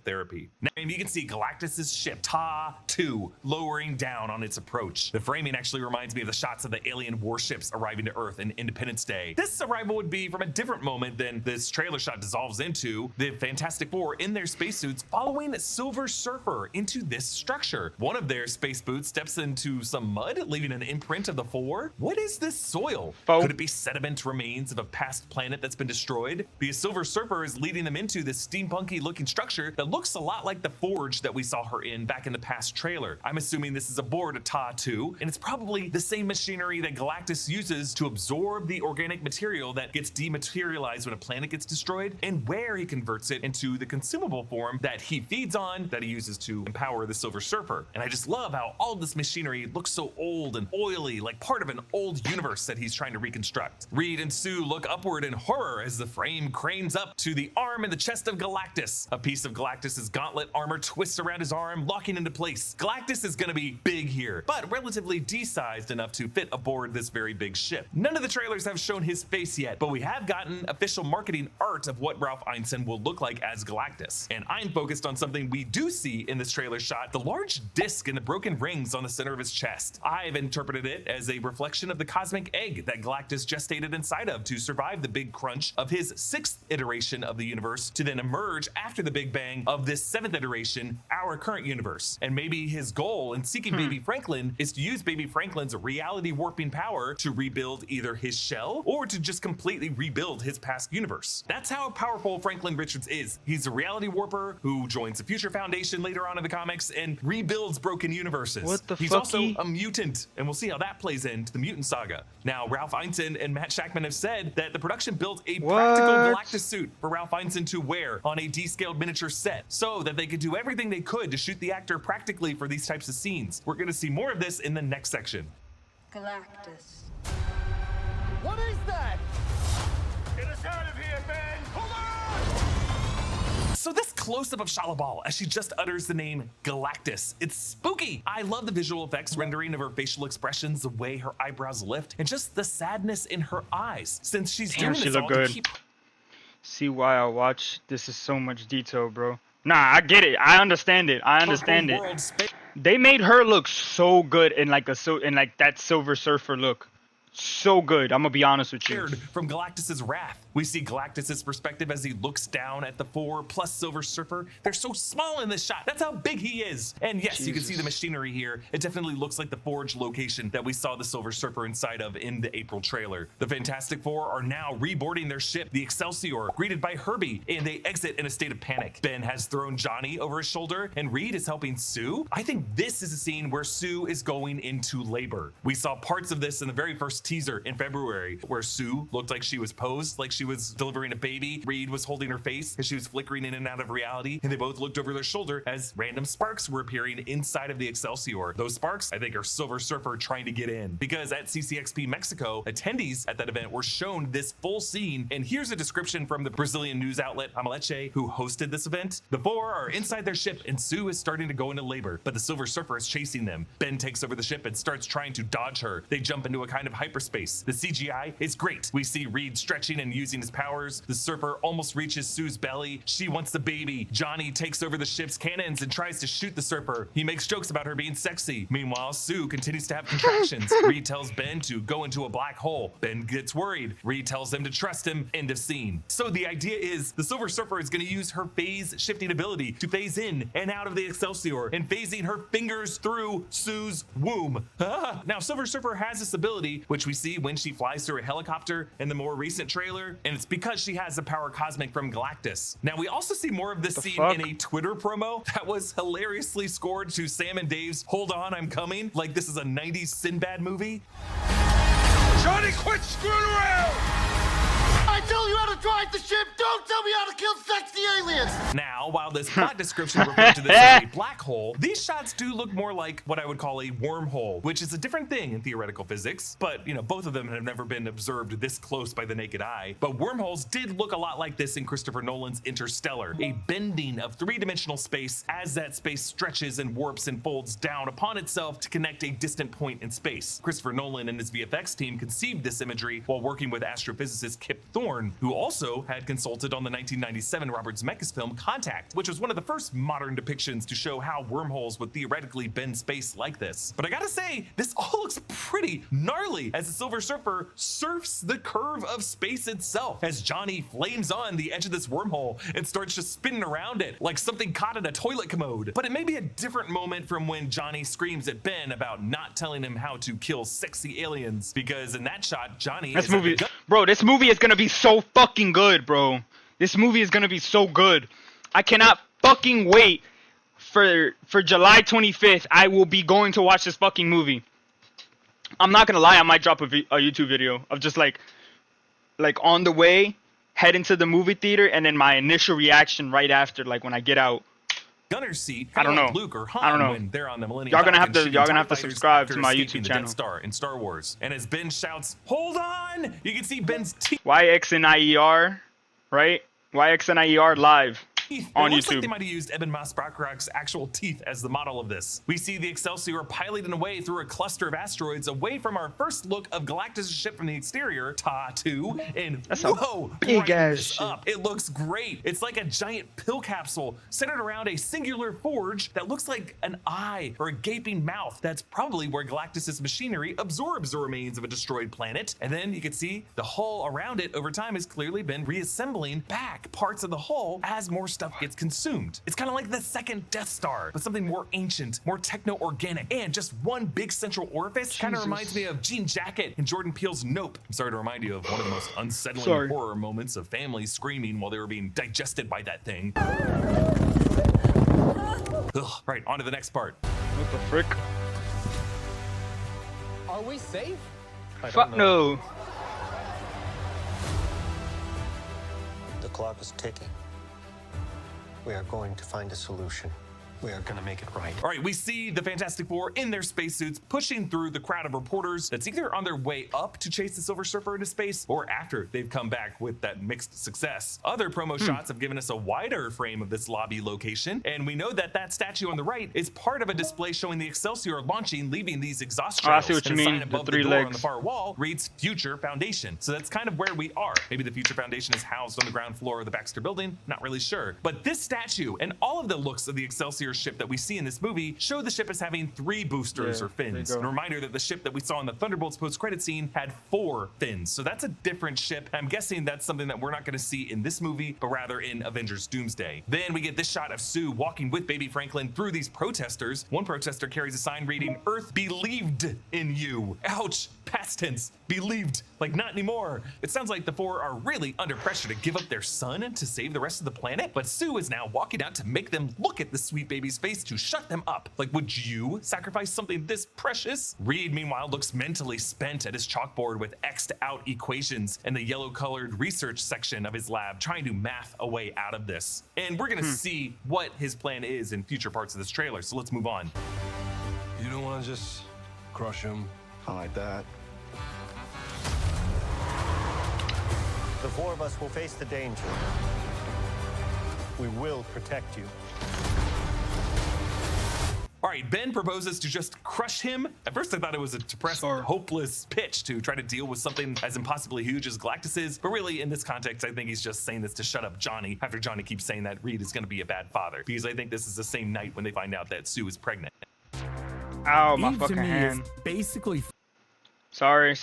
[SPEAKER 5] therapy. Now you can see Galactus's ship Ta-2 lowering down on its approach. The framing actually reminds me of the shots of the alien warships arriving to Earth in Independence Day. This arrival would be from a different moment than this trailer shot dissolves into. The Fantastic Four in their spacesuits following Silver Surfer into this structure. One of their space boots steps into some mud, leaving an imprint of the Four. What is this soil? Could it be sediment remains of a past planet that's been destroyed? Because Silver Surfer is leading them into this steampunky looking structure that looks a lot like the forge that we saw her in back in the past trailer. I'm assuming this is aboard a Ta-2, and it's probably the same machinery that Galactus uses to absorb the organic material that gets dematerialized when a planet gets destroyed, and where he converts it into the consumable form that he feeds on, that he uses to empower the Silver Surfer. And I just love how all this machinery looks so old and oily, like part of an old universe that he's trying to reconstruct. Reed and Sue look upward in horror as the frame cranes up to the arm and the chest of Galactus. A piece of Galactus's gauntlet armor twists around his arm, locking into place. Galactus is gonna be big here, but relatively D-sized enough to fit aboard this very big ship. None of the trailers have shown his face yet, but we have gotten official marketing art of what Ralph Ineson will look like as Galactus. And I'm focused on something we do see in this trailer shot, the large disc and the broken rings on the center of his chest. I've interpreted it as a reflection of the cosmic egg that Galactus gestated inside of to survive the big crunch of his 6th iteration of the universe to then emerge after the Big Bang of this 7th iteration, our current universe. And maybe his goal in seeking Baby Franklin is to use Baby Franklin's reality warping power to rebuild either his shell or to just completely rebuild his past universe. That's how powerful Franklin Richards is. He's a reality warper who joins the Future Foundation later on in the comics and rebuilds broken universes.
[SPEAKER 1] What the
[SPEAKER 5] He's
[SPEAKER 1] fucky?
[SPEAKER 5] also a mutant, and we'll see how that plays into the mutant saga. Now, Ralph Ineson and Matt Shakman have said that the production built a practical Galactus suit for Ralph Ineson to wear on a descaled miniature set so that they could do everything they could to shoot the actor practically for these types of scenes. We're gonna see more of this in the next section.
[SPEAKER 9] Galactus.
[SPEAKER 10] What is that?
[SPEAKER 6] Get us out of here, Ben! Hold on!
[SPEAKER 5] So this close-up of Shalabal as she just utters the name Galactus, it's spooky. I love the visual effects rendering of her facial expressions, the way her eyebrows lift, and just the sadness in her eyes. Since she's
[SPEAKER 1] Damn,
[SPEAKER 5] doing
[SPEAKER 1] she
[SPEAKER 5] this
[SPEAKER 1] look
[SPEAKER 5] all
[SPEAKER 1] good.
[SPEAKER 5] to keep
[SPEAKER 1] See why I watch? This is so much detail, bro. Nah, I get it. I understand it. I understand it.
[SPEAKER 5] world space.
[SPEAKER 1] They made her look so good in like that Silver Surfer look. So good. I'm gonna be honest with you.
[SPEAKER 5] From Galactus's wrath. We see Galactus's perspective as he looks down at the 4 plus Silver Surfer. They're so small in this shot. That's how big he is. And yes, you can see the machinery here. It definitely looks like the Forge location that we saw the Silver Surfer inside of in the April trailer. The Fantastic Four are now reboarding their ship, the Excelsior, greeted by Herbie, and they exit in a state of panic. Ben has thrown Johnny over his shoulder, and Reed is helping Sue. I think this is a scene where Sue is going into labor. We saw parts of this in the very first teaser in February, where Sue looked like she was posed, like she was delivering a baby. Reed was holding her face as she was flickering in and out of reality, and they both looked over their shoulder as random sparks were appearing inside of the Excelsior. Those sparks, I think, are Silver Surfer trying to get in, because at CCXP Mexico, attendees at that event were shown this full scene, and here's a description from the Brazilian news outlet Amaleche, who hosted this event. The 4 are inside their ship, and Sue is starting to go into labor, but the Silver Surfer is chasing them. Ben takes over the ship and starts trying to dodge her. They jump into a kind of hyperspace. The CGI is great. We see Reed stretching and using his powers. The Surfer almost reaches Sue's belly. She wants the baby. Johnny takes over the ship's cannons and tries to shoot the Surfer. He makes jokes about her being sexy. Meanwhile, Sue continues to have contractions. Reed tells Ben to go into a black hole. Ben gets worried. Reed tells him to trust him. End of scene. So the idea is the Silver Surfer is going to use her phase shifting ability to phase in and out of the Excelsior and phasing her fingers through Sue's womb. Now, Silver Surfer has this ability, which we see when she flies through a helicopter in the more recent trailer, and it's because she has the power cosmic from Galactus. Now, we also see more of this scene in a Twitter promo that was hilariously scored to Sam and Dave's "Hold On, I'm Coming," like this is a 90s Sinbad movie.
[SPEAKER 6] Johnny, quit screwing around!
[SPEAKER 10] I tell you how to drive the ship, don't tell me how to kill sexy aliens!
[SPEAKER 5] Now, while this plot description referred to this as a black hole, these shots do look more like what I would call a wormhole, which is a different thing in theoretical physics, but both of them have never been observed this close by the naked eye. But wormholes did look a lot like this in Christopher Nolan's Interstellar, a bending of 3-dimensional space as that space stretches and warps and folds down upon itself to connect a distant point in space. Christopher Nolan and his VFX team conceived this imagery while working with astrophysicist Kip Thorne, who also had consulted on the 1997 Robert Zemeckis film Contact, which was one of the first modern depictions to show how wormholes would theoretically bend space like this. But I gotta say, this all looks pretty gnarly as the Silver Surfer surfs the curve of space itself as Johnny flames on the edge of this wormhole and starts just spinning around it like something caught in a toilet commode. But it may be a different moment from when Johnny screams at Ben about not telling him how to kill sexy aliens, because in that shot, Johnny
[SPEAKER 1] This movie is gonna be so fucking good, bro. This movie is gonna be so good. I cannot fucking wait for July 25th. I will be going to watch this fucking movie. I'm not gonna lie, I might drop a YouTube video of just like on the way, head into the movie theater, and then my initial reaction right after, like when I get out.
[SPEAKER 5] Gunner's seat.
[SPEAKER 1] I don't know.
[SPEAKER 5] Like Luke or Han
[SPEAKER 1] I don't know.
[SPEAKER 5] when they're on the Millennium
[SPEAKER 1] Y'all gonna have
[SPEAKER 5] Falcon
[SPEAKER 1] to
[SPEAKER 5] shooting TIE
[SPEAKER 1] to
[SPEAKER 5] fighters
[SPEAKER 1] subscribe
[SPEAKER 5] after
[SPEAKER 1] to my
[SPEAKER 5] escaping
[SPEAKER 1] YouTube
[SPEAKER 5] the
[SPEAKER 1] channel.
[SPEAKER 5] Death Star in Star Wars. And as Ben shouts, "Hold on!" you can see Ben's teeth.
[SPEAKER 1] YXNIER, right? YXNIER live. On
[SPEAKER 5] It looks like
[SPEAKER 1] YouTube.
[SPEAKER 5] they might have used Eben Moss-Bachrach's actual teeth as the model of this. We see the Excelsior piloting away through a cluster of asteroids away from our first look of Galactus' ship from the exterior, Ta-2, and
[SPEAKER 1] That's a
[SPEAKER 5] whoa,
[SPEAKER 1] big
[SPEAKER 5] brighten
[SPEAKER 1] ass
[SPEAKER 5] this
[SPEAKER 1] ship.
[SPEAKER 5] up. It looks great. It's like a giant pill capsule centered around a singular forge that looks like an eye or a gaping mouth. That's probably where Galactus' machinery absorbs the remains of a destroyed planet. And then you can see the hull around it over time has clearly been reassembling back parts of the hull as more stuff gets consumed. It's kind of like the second Death Star, but something more ancient, more techno-organic, and just one big central orifice. Kind of reminds me of Jean Jacket in Jordan Peele's Nope. I'm sorry to remind you of one of the most unsettling horror moments of families screaming while they were being digested by that thing. Ugh. Right, on to the next part.
[SPEAKER 1] What the frick?
[SPEAKER 8] Are we safe?
[SPEAKER 1] Fuck no.
[SPEAKER 11] The clock is ticking. We are going to find a solution. We are gonna make it right.
[SPEAKER 5] All right, we see the Fantastic Four in their spacesuits pushing through the crowd of reporters that's either on their way up to chase the Silver Surfer into space or after they've come back with that mixed success. Other promo shots have given us a wider frame of this lobby location, and we know that that statue on the right is part of a display showing the Excelsior launching, leaving these exhaust trails.
[SPEAKER 1] I see what you
[SPEAKER 5] And a sign
[SPEAKER 1] mean, the
[SPEAKER 5] above the
[SPEAKER 1] 3
[SPEAKER 5] door on
[SPEAKER 1] legs.
[SPEAKER 5] the far wall reads Future Foundation. So that's kind of where we are. Maybe the Future Foundation is housed on the ground floor of the Baxter building, not really sure. But this statue and all of the looks of the Excelsior ship that we see in this movie show the ship as having 3 boosters or fins. A reminder that the ship that we saw in the Thunderbolts post-credit scene had 4 fins. So that's a different ship. I'm guessing that's something that we're not going to see in this movie, but rather in Avengers Doomsday. Then we get this shot of Sue walking with Baby Franklin through these protesters. One protester carries a sign reading, "Earth believed in you." Ouch. Past tense. Believed. Like, not anymore. It sounds like the 4 are really under pressure to give up their son to save the rest of the planet, but Sue is now walking out to make them look at the sweet baby's face to shut them up. Like, would you sacrifice something this precious? Reed, meanwhile, looks mentally spent at his chalkboard with X'd out equations in the yellow-colored research section of his lab, trying to math a way out of this. And we're gonna see what his plan is in future parts of this trailer, so let's move on.
[SPEAKER 7] You don't want to just crush him like that.
[SPEAKER 11] The 4 of us will face the danger. We will protect you.
[SPEAKER 5] All right, Ben proposes to just crush him. At first, I thought it was a depressed, hopeless pitch to try to deal with something as impossibly huge as Galactus is. But really, in this context, I think he's just saying this to shut up Johnny after Johnny keeps saying that Reed is going to be a bad father. Because I think this is the same night when they find out that Sue is pregnant.
[SPEAKER 1] Ow, my
[SPEAKER 2] Eve
[SPEAKER 1] fucking
[SPEAKER 2] to me
[SPEAKER 1] hand.
[SPEAKER 2] is basically
[SPEAKER 1] Sorry.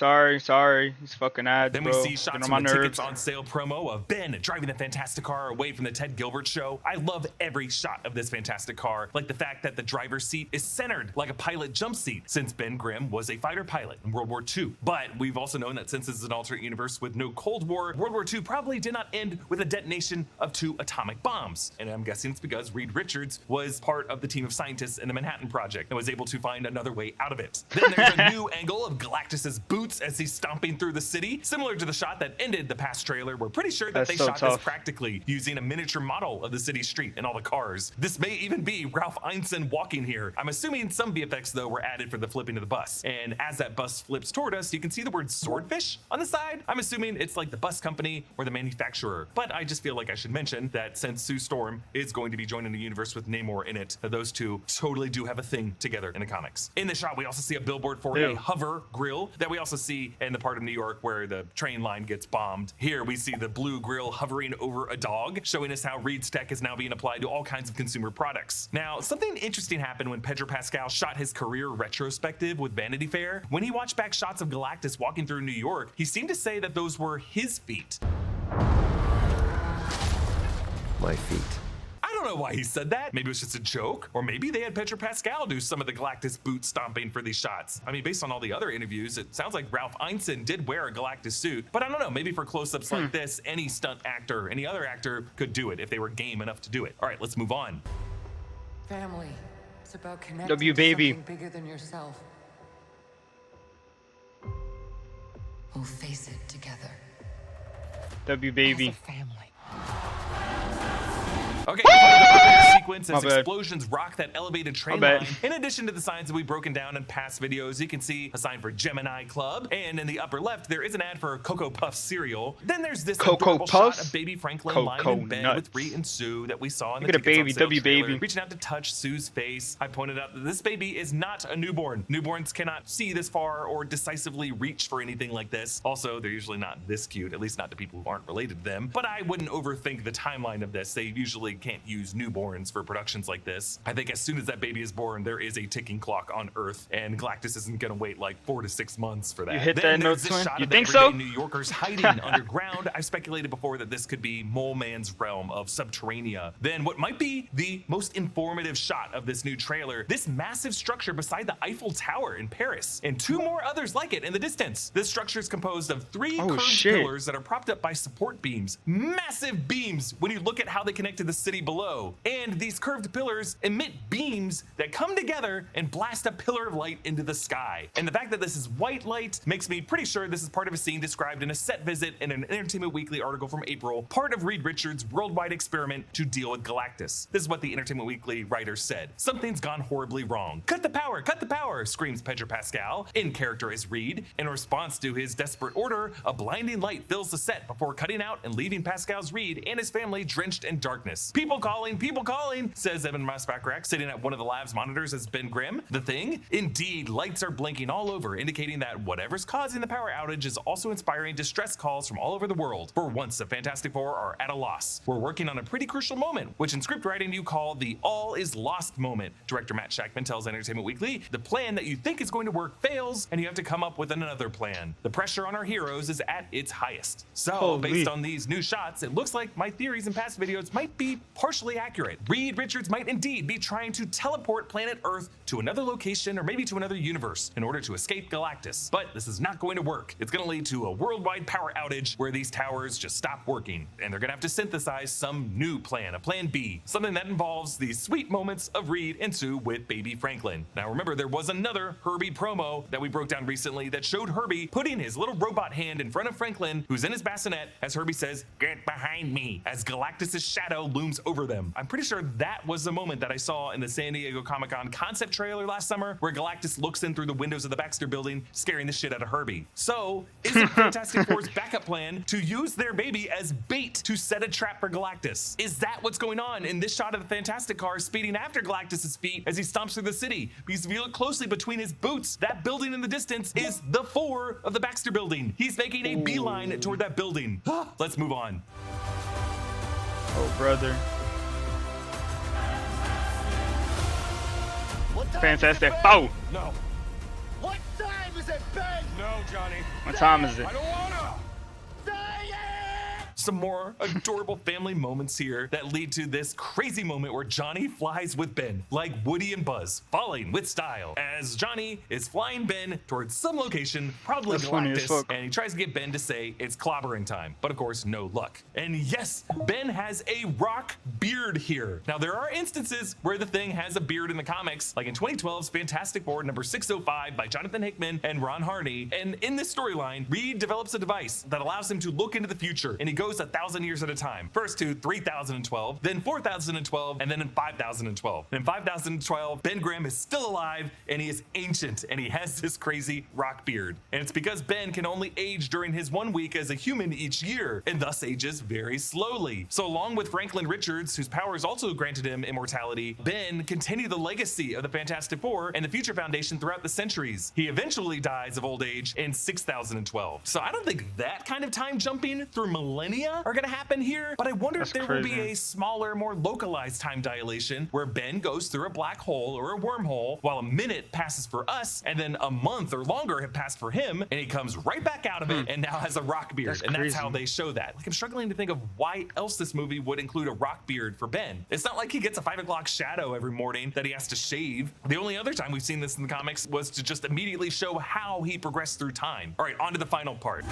[SPEAKER 1] These fucking ads,
[SPEAKER 5] Then
[SPEAKER 1] bro.
[SPEAKER 5] we see
[SPEAKER 1] Getting
[SPEAKER 5] shots
[SPEAKER 1] on
[SPEAKER 5] from
[SPEAKER 1] my
[SPEAKER 5] the tickets
[SPEAKER 1] nerves.
[SPEAKER 5] on sale promo of Ben driving the Fantastic car away from the Ted Gilbert show. I love every shot of this Fantastic car, like the fact that the driver's seat is centered like a pilot jump seat, since Ben Grimm was a fighter pilot in World War II. But we've also known that since this is an alternate universe with no Cold War, World War II probably did not end with a detonation of 2 atomic bombs. And I'm guessing it's because Reed Richards was part of the team of scientists in the Manhattan Project and was able to find another way out of it. Then there's a new angle of Galactus's boots as he's stomping through the city, similar to the shot that ended the past trailer. We're pretty sure that
[SPEAKER 1] That's
[SPEAKER 5] they
[SPEAKER 1] so
[SPEAKER 5] shot this
[SPEAKER 1] tough.
[SPEAKER 5] practically using a miniature model of the city street and all the cars. This may even be Ralph Ineson walking here. I'm assuming some VFX though were added for the flipping of the bus. And as that bus flips toward us, you can see the word swordfish on the side. I'm assuming it's like the bus company or the manufacturer. But I just feel like I should mention that since Sue Storm is going to be joining the universe with Namor in it, that those 2 totally do have a thing together in the comics. In the shot, we also see a billboard for a hover grill that we also see in the part of New York where the train line gets bombed. Here we see the blue grill hovering over a dog, showing us how Reed's tech is now being applied to all kinds of consumer products. Now, something interesting happened when Pedro Pascal shot his career retrospective with Vanity Fair. When he watched back shots of Galactus walking through New York, he seemed to say that those were his feet.
[SPEAKER 11] My feet.
[SPEAKER 5] I don't know why he said that. Maybe it was just a joke, or maybe they had Pedro Pascal do some of the Galactus boot stomping for these shots. I mean, based on all the other interviews, it sounds like Ralph Ineson did wear a Galactus suit, but I don't know, maybe for close-ups like this, any stunt actor, any other actor could do it if they were game enough to do it. All right, let's move on.
[SPEAKER 12] Family. It's about connecting
[SPEAKER 1] W
[SPEAKER 12] to
[SPEAKER 1] baby.
[SPEAKER 12] something bigger than yourself. We'll face it together.
[SPEAKER 1] W baby.
[SPEAKER 12] As a family.
[SPEAKER 5] Okay, part of the sequence
[SPEAKER 1] My
[SPEAKER 5] as
[SPEAKER 1] bad.
[SPEAKER 5] explosions rock that elevated train
[SPEAKER 1] My bad.
[SPEAKER 5] line. In addition to the signs that we've broken down in past videos, you can see a sign for Gemini Club, and in the upper left, there is an ad for Cocoa Puffs cereal. Then there's this
[SPEAKER 1] Cocoa
[SPEAKER 5] adorable shot
[SPEAKER 1] Puffs?
[SPEAKER 5] of baby Franklin
[SPEAKER 1] Cocoa
[SPEAKER 5] lying in bed
[SPEAKER 1] Nuts.
[SPEAKER 5] with Reed and Sue that we saw in the
[SPEAKER 1] Look at a
[SPEAKER 5] Tickets on
[SPEAKER 1] baby,
[SPEAKER 5] Sale
[SPEAKER 1] W
[SPEAKER 5] trailer,
[SPEAKER 1] baby.
[SPEAKER 5] reaching out to touch Sue's face. I pointed out that this baby is not a newborn. Newborns cannot see this far or decisively reach for anything like this. Also, they're usually not this cute, at least not to people who aren't related to them. But I wouldn't overthink the timeline of this. They usually can't use newborns for productions like this. I think as soon as that baby is born, there is a ticking clock on Earth, and Galactus isn't gonna wait like 4 to 6 months for that.
[SPEAKER 1] You hit
[SPEAKER 5] Then
[SPEAKER 1] that note,
[SPEAKER 5] there's this
[SPEAKER 1] twin?
[SPEAKER 5] shot
[SPEAKER 1] You
[SPEAKER 5] of
[SPEAKER 1] think
[SPEAKER 5] everyday
[SPEAKER 1] so?
[SPEAKER 5] New Yorkers hiding underground. I speculated before that this could be Mole Man's realm of Subterranea. Then what might be the most informative shot of this new trailer, this massive structure beside the Eiffel Tower in Paris, and 2 more others like it in the distance. This structure is composed of 3
[SPEAKER 1] Oh,
[SPEAKER 5] curved
[SPEAKER 1] shit.
[SPEAKER 5] pillars that are propped up by support beams. Massive beams when you look at how they connect to the city below. And these curved pillars emit beams that come together and blast a pillar of light into the sky. And the fact that this is white light makes me pretty sure this is part of a scene described in a set visit in an Entertainment Weekly article from April, part of Reed Richards' worldwide experiment to deal with Galactus. This is what the Entertainment Weekly writer said. Something's gone horribly wrong. Cut the power, screams Pedro Pascal, in character as Reed. In response to his desperate order, a blinding light fills the set before cutting out and leaving Pascal's Reed and his family drenched in darkness. People calling, says Evan Maspacrack, sitting at one of the lab's monitors as Ben Grimm. The Thing? Indeed, lights are blinking all over, indicating that whatever's causing the power outage is also inspiring distress calls from all over the world. For once, the Fantastic Four are at a loss. We're working on a pretty crucial moment, which in script writing you call the all is lost moment. Director Matt Shackman tells Entertainment Weekly, the plan that you think is going to work fails, and you have to come up with another plan. The pressure on our heroes is at its highest. So,
[SPEAKER 1] Holy.
[SPEAKER 5] based on these new shots, it looks like my theories in past videos might be partially accurate. Reed Richards might indeed be trying to teleport planet Earth to another location or maybe to another universe in order to escape Galactus. But this is not going to work. It's going to lead to a worldwide power outage where these towers just stop working, and they're going to have to synthesize some new plan, a plan B, something that involves these sweet moments of Reed and Sue with baby Franklin. Now remember, there was another Herbie promo that we broke down recently that showed Herbie putting his little robot hand in front of Franklin, who's in his bassinet, as Herbie says, "Get behind me," as Galactus' shadow looms over them. I'm pretty sure that was the moment that I saw in the San Diego Comic-Con concept trailer last summer, where Galactus looks in through the windows of the Baxter building, scaring the shit out of Herbie. So, is it Fantastic Four's backup plan to use their baby as bait to set a trap for Galactus? Is that what's going on in this shot of the Fantastic car speeding after Galactus' feet as he stomps through the city? Because if you look closely between his boots, that building in the distance is the 4 of the Baxter building. He's making a beeline toward that building. Let's move on.
[SPEAKER 1] Oh, brother.
[SPEAKER 6] What time
[SPEAKER 1] Fantastic.
[SPEAKER 6] is it, Ben?
[SPEAKER 1] Oh,
[SPEAKER 7] No.
[SPEAKER 6] What time is it, Ben?
[SPEAKER 7] No, Johnny.
[SPEAKER 1] what time is it?
[SPEAKER 7] I don't wanna.
[SPEAKER 6] Say it!
[SPEAKER 5] Some more adorable family moments here that lead to this crazy moment where Johnny flies with Ben, like Woody and Buzz, falling with style, as Johnny is flying Ben towards some location, probably
[SPEAKER 1] That's funny as
[SPEAKER 5] Galactus,
[SPEAKER 1] fuck.
[SPEAKER 5] and he tries to get Ben to say it's clobbering time, but of course, no luck. And yes, Ben has a rock beard here. Now, there are instances where the Thing has a beard in the comics, like in 2012's Fantastic Four number 605 by Jonathan Hickman and Ron Harney, and in this storyline, Reed develops a device that allows him to look into the future, and he goes 1,000 years at a time. First to 3012, then 4012, and then in 5012. And in 5012, Ben Grimm is still alive, and he is ancient, and he has this crazy rock beard. And it's because Ben can only age during his 1 week as a human each year, and thus ages very slowly. So along with Franklin Richards, whose powers also granted him immortality, Ben continued the legacy of the Fantastic Four and the Future Foundation throughout the centuries. He eventually dies of old age in 6012. So I don't think that kind of time jumping through millennia are gonna happen here, but I wonder
[SPEAKER 1] That's
[SPEAKER 5] if there will be
[SPEAKER 1] crazy.
[SPEAKER 5] a smaller, more localized time dilation where Ben goes through a black hole or a wormhole while a minute passes for us, and then a month or longer have passed for him, and he comes right back out of it and now has a rock beard.
[SPEAKER 1] That's
[SPEAKER 5] and that's how
[SPEAKER 1] crazy.
[SPEAKER 5] they show that. Like, I'm struggling to think of why else this movie would include a rock beard for Ben. It's not like he gets a 5 o'clock shadow every morning that he has to shave. The only other time we've seen this in the comics was to just immediately show how he progressed through time. All right, on to the final part.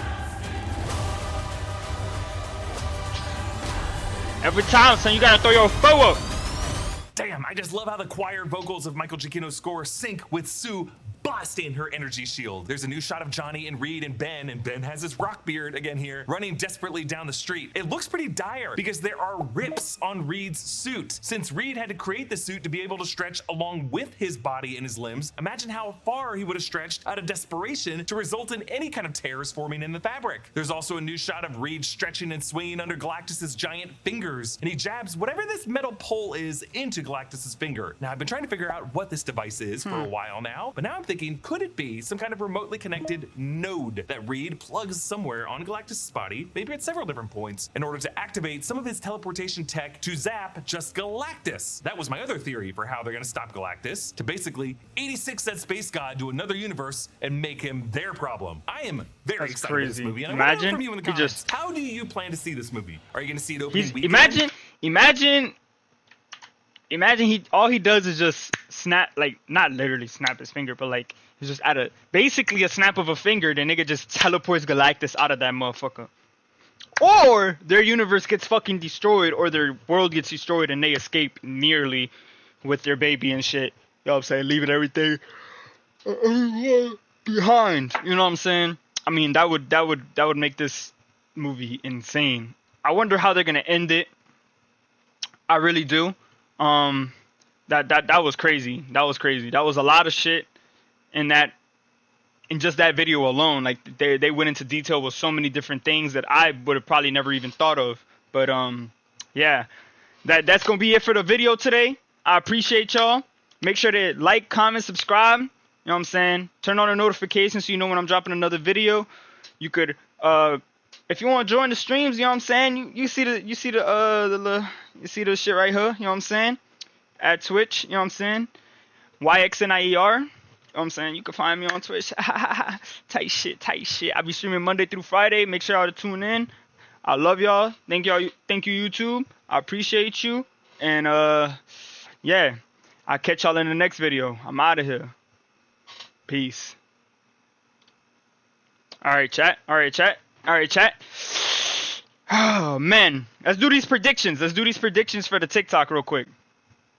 [SPEAKER 1] Every time, son, you gotta throw your foe up.
[SPEAKER 5] Damn, I just love how the choir vocals of Michael Giacchino's score sync with Sue busting her energy shield. There's a new shot of Johnny and Reed and Ben has his rock beard again here, running desperately down the street. It looks pretty dire because there are rips on Reed's suit. Since Reed had to create the suit to be able to stretch along with his body and his limbs, imagine how far he would have stretched out of desperation to result in any kind of tears forming in the fabric. There's also a new shot of Reed stretching and swinging under Galactus's giant fingers, and he jabs whatever this metal pole is into Galactus's finger. Now, I've been trying to figure out what this device is for a while now, but now I'm thinking, could it be some kind of remotely connected node that Reed plugs somewhere on Galactus's body, maybe at several different points, in order to activate some of his teleportation tech to zap just Galactus? That was my other theory for how they're gonna stop Galactus, to basically 86 that space god to another universe and make him their problem. I am very excited for this movie, and I want to know from you in the comments, how do you plan to see this movie? Are you gonna see it opening weekend?
[SPEAKER 1] Imagine all he does is just snap, like, not literally snap his finger, but like he's just basically a snap of a finger, the nigga just teleports Galactus out of that motherfucker. Or their universe gets fucking destroyed, or their world gets destroyed and they escape nearly with their baby and shit. You know what I'm saying? Leaving everything behind. You know what I'm saying? I mean, that would make this movie insane. I wonder how they're gonna end it. I really do. That was crazy. That was crazy. That was a lot of shit in just that video alone. Like they went into detail with so many different things that I would have probably never even thought of. But yeah, that's gonna be it for the video today. I appreciate y'all. Make sure to like, comment, subscribe. You know what I'm saying? Turn on the notifications so you know when I'm dropping another video. You could if you want to join the streams, you know what I'm saying? You see the shit right here, you know what I'm saying? At Twitch, you know what I'm saying? YXNIER. You know what I'm saying? You can find me on Twitch. Tight shit. I'll be streaming Monday through Friday. Make sure y'all to tune in. I love y'all. Thank you, YouTube. I appreciate you. And yeah, I'll catch y'all in the next video. I'm out of here. Peace. Alright, chat. Oh man. Let's do these predictions for the TikTok real quick.